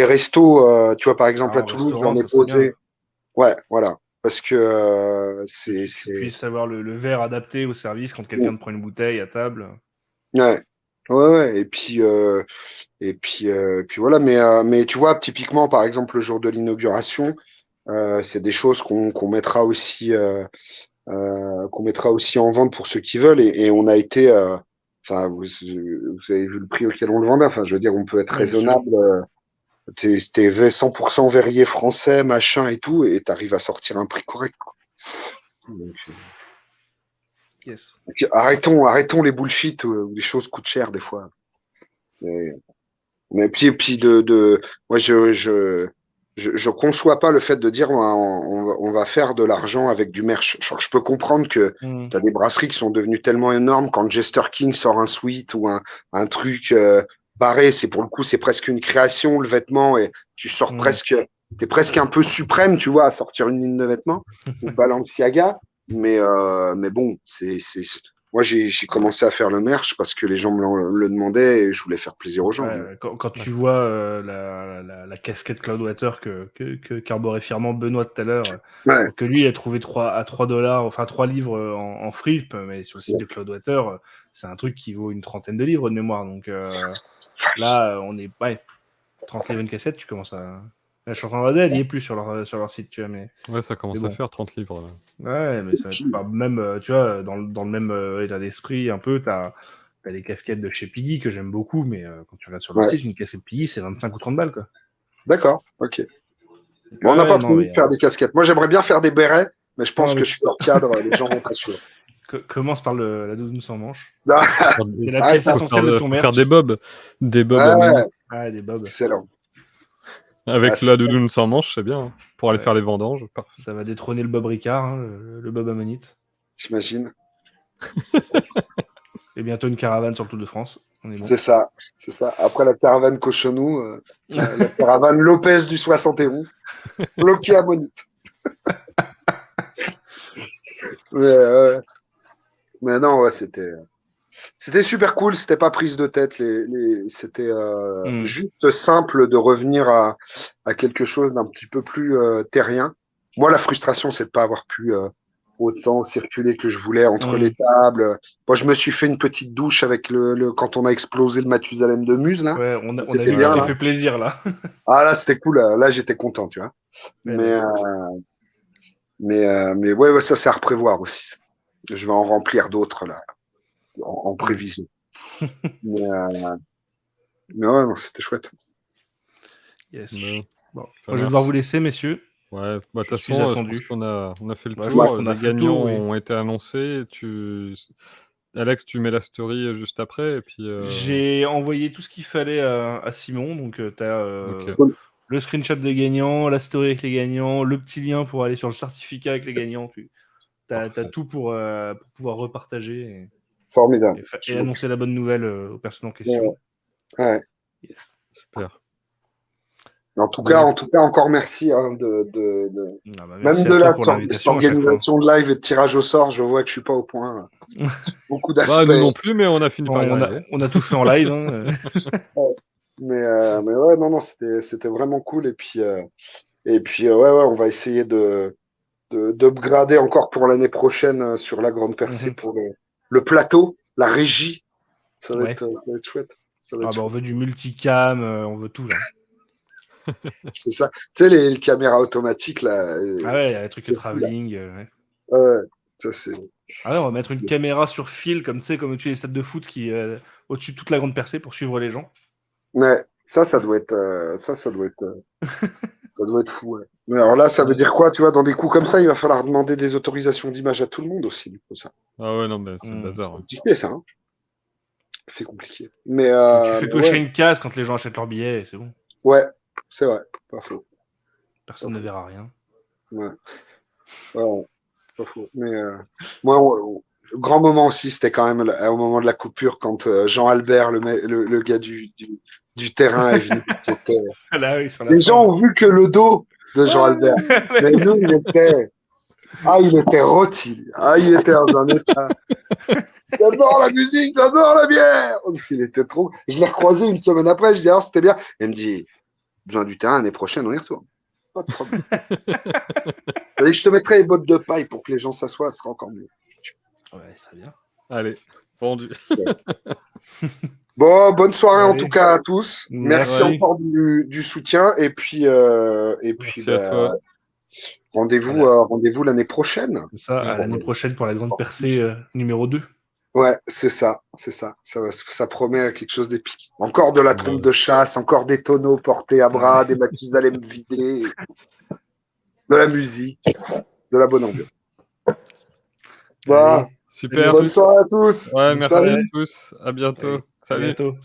restos, tu vois par exemple Alors, à en Toulouse, restaurant, j'en ai ça serait bien. posé. Ouais, voilà, parce que Que tu puisses avoir le verre adapté au service quand quelqu'un te prend une bouteille à table. ouais. Ouais, et puis voilà. Mais tu vois, typiquement, par exemple, le jour de l'inauguration, c'est des choses qu'on mettra aussi en vente pour ceux qui veulent. Et on a été, enfin, vous avez vu le prix auquel on le vendait. Enfin, je veux dire, on peut être Ouais, bien sûr. raisonnable. C'était 100% verrier français, machin et tout, et t'arrives à sortir un prix correct, quoi. Donc, Yes. arrêtons les bullshit où les choses coûtent cher des fois. Mais, mais puis moi je conçois pas le fait de dire on va faire de l'argent avec du merch. Genre, je peux comprendre que Mm. tu as des brasseries qui sont devenues tellement énormes quand Jester King sort un sweat ou un truc barré, c'est pour le coup c'est presque une création le vêtement et tu sors Mm. t'es presque un peu suprême, tu vois, à sortir une ligne de vêtements ou Balenciaga. Mais bon, moi j'ai commencé à faire le merch parce que les gens le demandaient et je voulais faire plaisir aux gens. Ouais, quand tu vois la casquette Cloudwater qu'arborait fièrement Benoît tout à l'heure, Ouais. que lui a trouvé à 3 $, enfin 3 livres en fripe, mais sur le site de Cloudwater, c'est un truc qui vaut une trentaine de livres de mémoire. Donc là, on est 30 livres une cassette, tu commences à. Là, je suis en train de regarder, elle y est plus sur leur site, tu vois, mais Ouais, ça commence à bon. faire 30 livres. Là. Ouais, mais ça, même, tu vois, dans le même état d'esprit, un peu, t'as des casquettes de chez Piggy que j'aime beaucoup, mais quand tu regardes sur leur Ouais. site, une casquette Piggy, c'est 25 ou 30 balles, quoi. D'accord, ok. Donc, Bon, on n'a pas non, prévu mais, de faire des casquettes. Moi, j'aimerais bien faire des bérets, mais je pense non, mais que je suis hors cadre, les gens vont pas suivre. commence par la doudoune sans manche. Faut C'est la Ah, pièce ça- essentielle de ton faut merch. faire des bobs. Des bobs Ouais, Ammonite. Ah, des bobs. excellent. Avec Ah, la doudoune sans manche, c'est bien. Hein. Pour aller Ouais. faire les vendanges. Parfait. Ça va détrôner le Bob Ricard, hein, le Bob Ammonite. t'imagines? Et bientôt une caravane sur le Tour de France. On est bon. C'est ça, c'est ça. Après la caravane Cochonou, la caravane Lopez du 71, bloqué à Monite. Mais non, ouais, c'était super cool. C'était pas prise de tête. C'était Mm. juste simple de revenir à quelque chose d'un petit peu plus terrien. Moi, la frustration, c'est de pas avoir pu autant circuler que je voulais entre les tables. Moi, je me suis fait une petite douche avec quand on a explosé le Mathusalem de Muse, là. Ouais, on a C'était vu que tu bien, t'es là. fait plaisir, là. Ah, là, c'était cool. Là, j'étais content, tu vois. Ouais, Mais, mais ouais, ça, c'est à reprévoir aussi. Je vais en remplir d'autres, là, en prévision. Mais ouais, non, c'était chouette. Yes. Bon, Bon. ça Moi, je vais marche. devoir vous laisser, messieurs. Ouais, bah, de Je toute suis façon, je attendu. pense qu'on a fait le Ouais, je tour. pense qu'on a Les fait le gagnants tour, oui. ont été annoncés. Alex, tu mets la story juste après. Et puis, J'ai envoyé tout ce qu'il fallait à Simon. Donc, tu as ok. le screenshot des gagnants, la story avec les gagnants, le petit lien pour aller sur le certificat avec les gagnants. Tu as tout pour pouvoir repartager Formidable. et annoncer la bonne nouvelle aux personnes en question. Ouais. Yes. Super. En tout Bon. cas, encore merci hein, Ah bah, même merci de à toi là, pour de l'invitation à cette chaque fois. organisation de live et de tirage au sort, je vois que je suis pas au point. Beaucoup Bah, d'aspects. nous non plus, mais on a fini par y On arriver. a tout fait en live. Hein. Mais ouais, non, c'était vraiment cool. Et puis ouais, on va essayer d'upgrader encore pour l'année prochaine sur la grande percée Mhm. pour le plateau, la régie. Ça va Ouais. être chouette. Ça va Ah être bah, on chouette. veut du multicam, on veut tout là. C'est ça. Tu sais, les caméras automatiques, là. Ah ouais, il y a les trucs de c'est fou, là. travelling. Ouais. Ouais, ça, c'est. Ah ouais, on va mettre une caméra sur fil, comme tu sais, comme tu les stades de foot qui au-dessus de toute la grande percée pour suivre les gens. Ouais, ça doit être, ça doit être fou. Ouais. Mais alors là, ça veut dire quoi, tu vois, dans des coups comme ça, il va falloir demander des autorisations d'image à tout le monde aussi, du coup, ça. Ah ouais, non, mais c'est le Mm. bazar. C'est Ouais. compliqué, ça. Hein. C'est compliqué. Mais, Tu fais mais cocher ouais, une case quand les gens achètent leur billet, et c'est bon. ouais, c'est vrai, pas faux. Personne ne verra rien. Ouais, ouais, pas faux. Mais moi, le grand moment aussi, c'était quand même au moment de la coupure, quand Jean Albert, le gars du terrain, est venu. C'était... Là, oui, sur la Les fin. gens ont vu que le dos de Jean Albert. Mais nous, il était rôti. Ah, il était dans un état. J'adore la musique, j'adore la bière. Il était trop. Je l'ai recroisé une semaine après. Je dis, alors c'était bien. Il me dit, besoin du terrain, l'année prochaine, on y retourne. Pas de problème. Je te mettrai les bottes de paille pour que les gens s'assoient, ce sera encore mieux. Ouais, très bien. Allez, vendu. Bon, bonne soirée en Allez. tout cas à tous. Merci Merci. encore du soutien. Et puis, Merci à toi. rendez-vous l'année prochaine. C'est ça, à l'année prochaine pour la grande percée numéro 2. Ouais, c'est ça. Ça promet quelque chose d'épique. Encore de la trompe de chasse, encore des tonneaux portés à bras, des Mathusalem vidés, de la musique, de la bonne ambiance. Bon, Allez, Super. bonne soirée à tous. Ouais, merci Salut. à tous. À bientôt. à Salut. bientôt.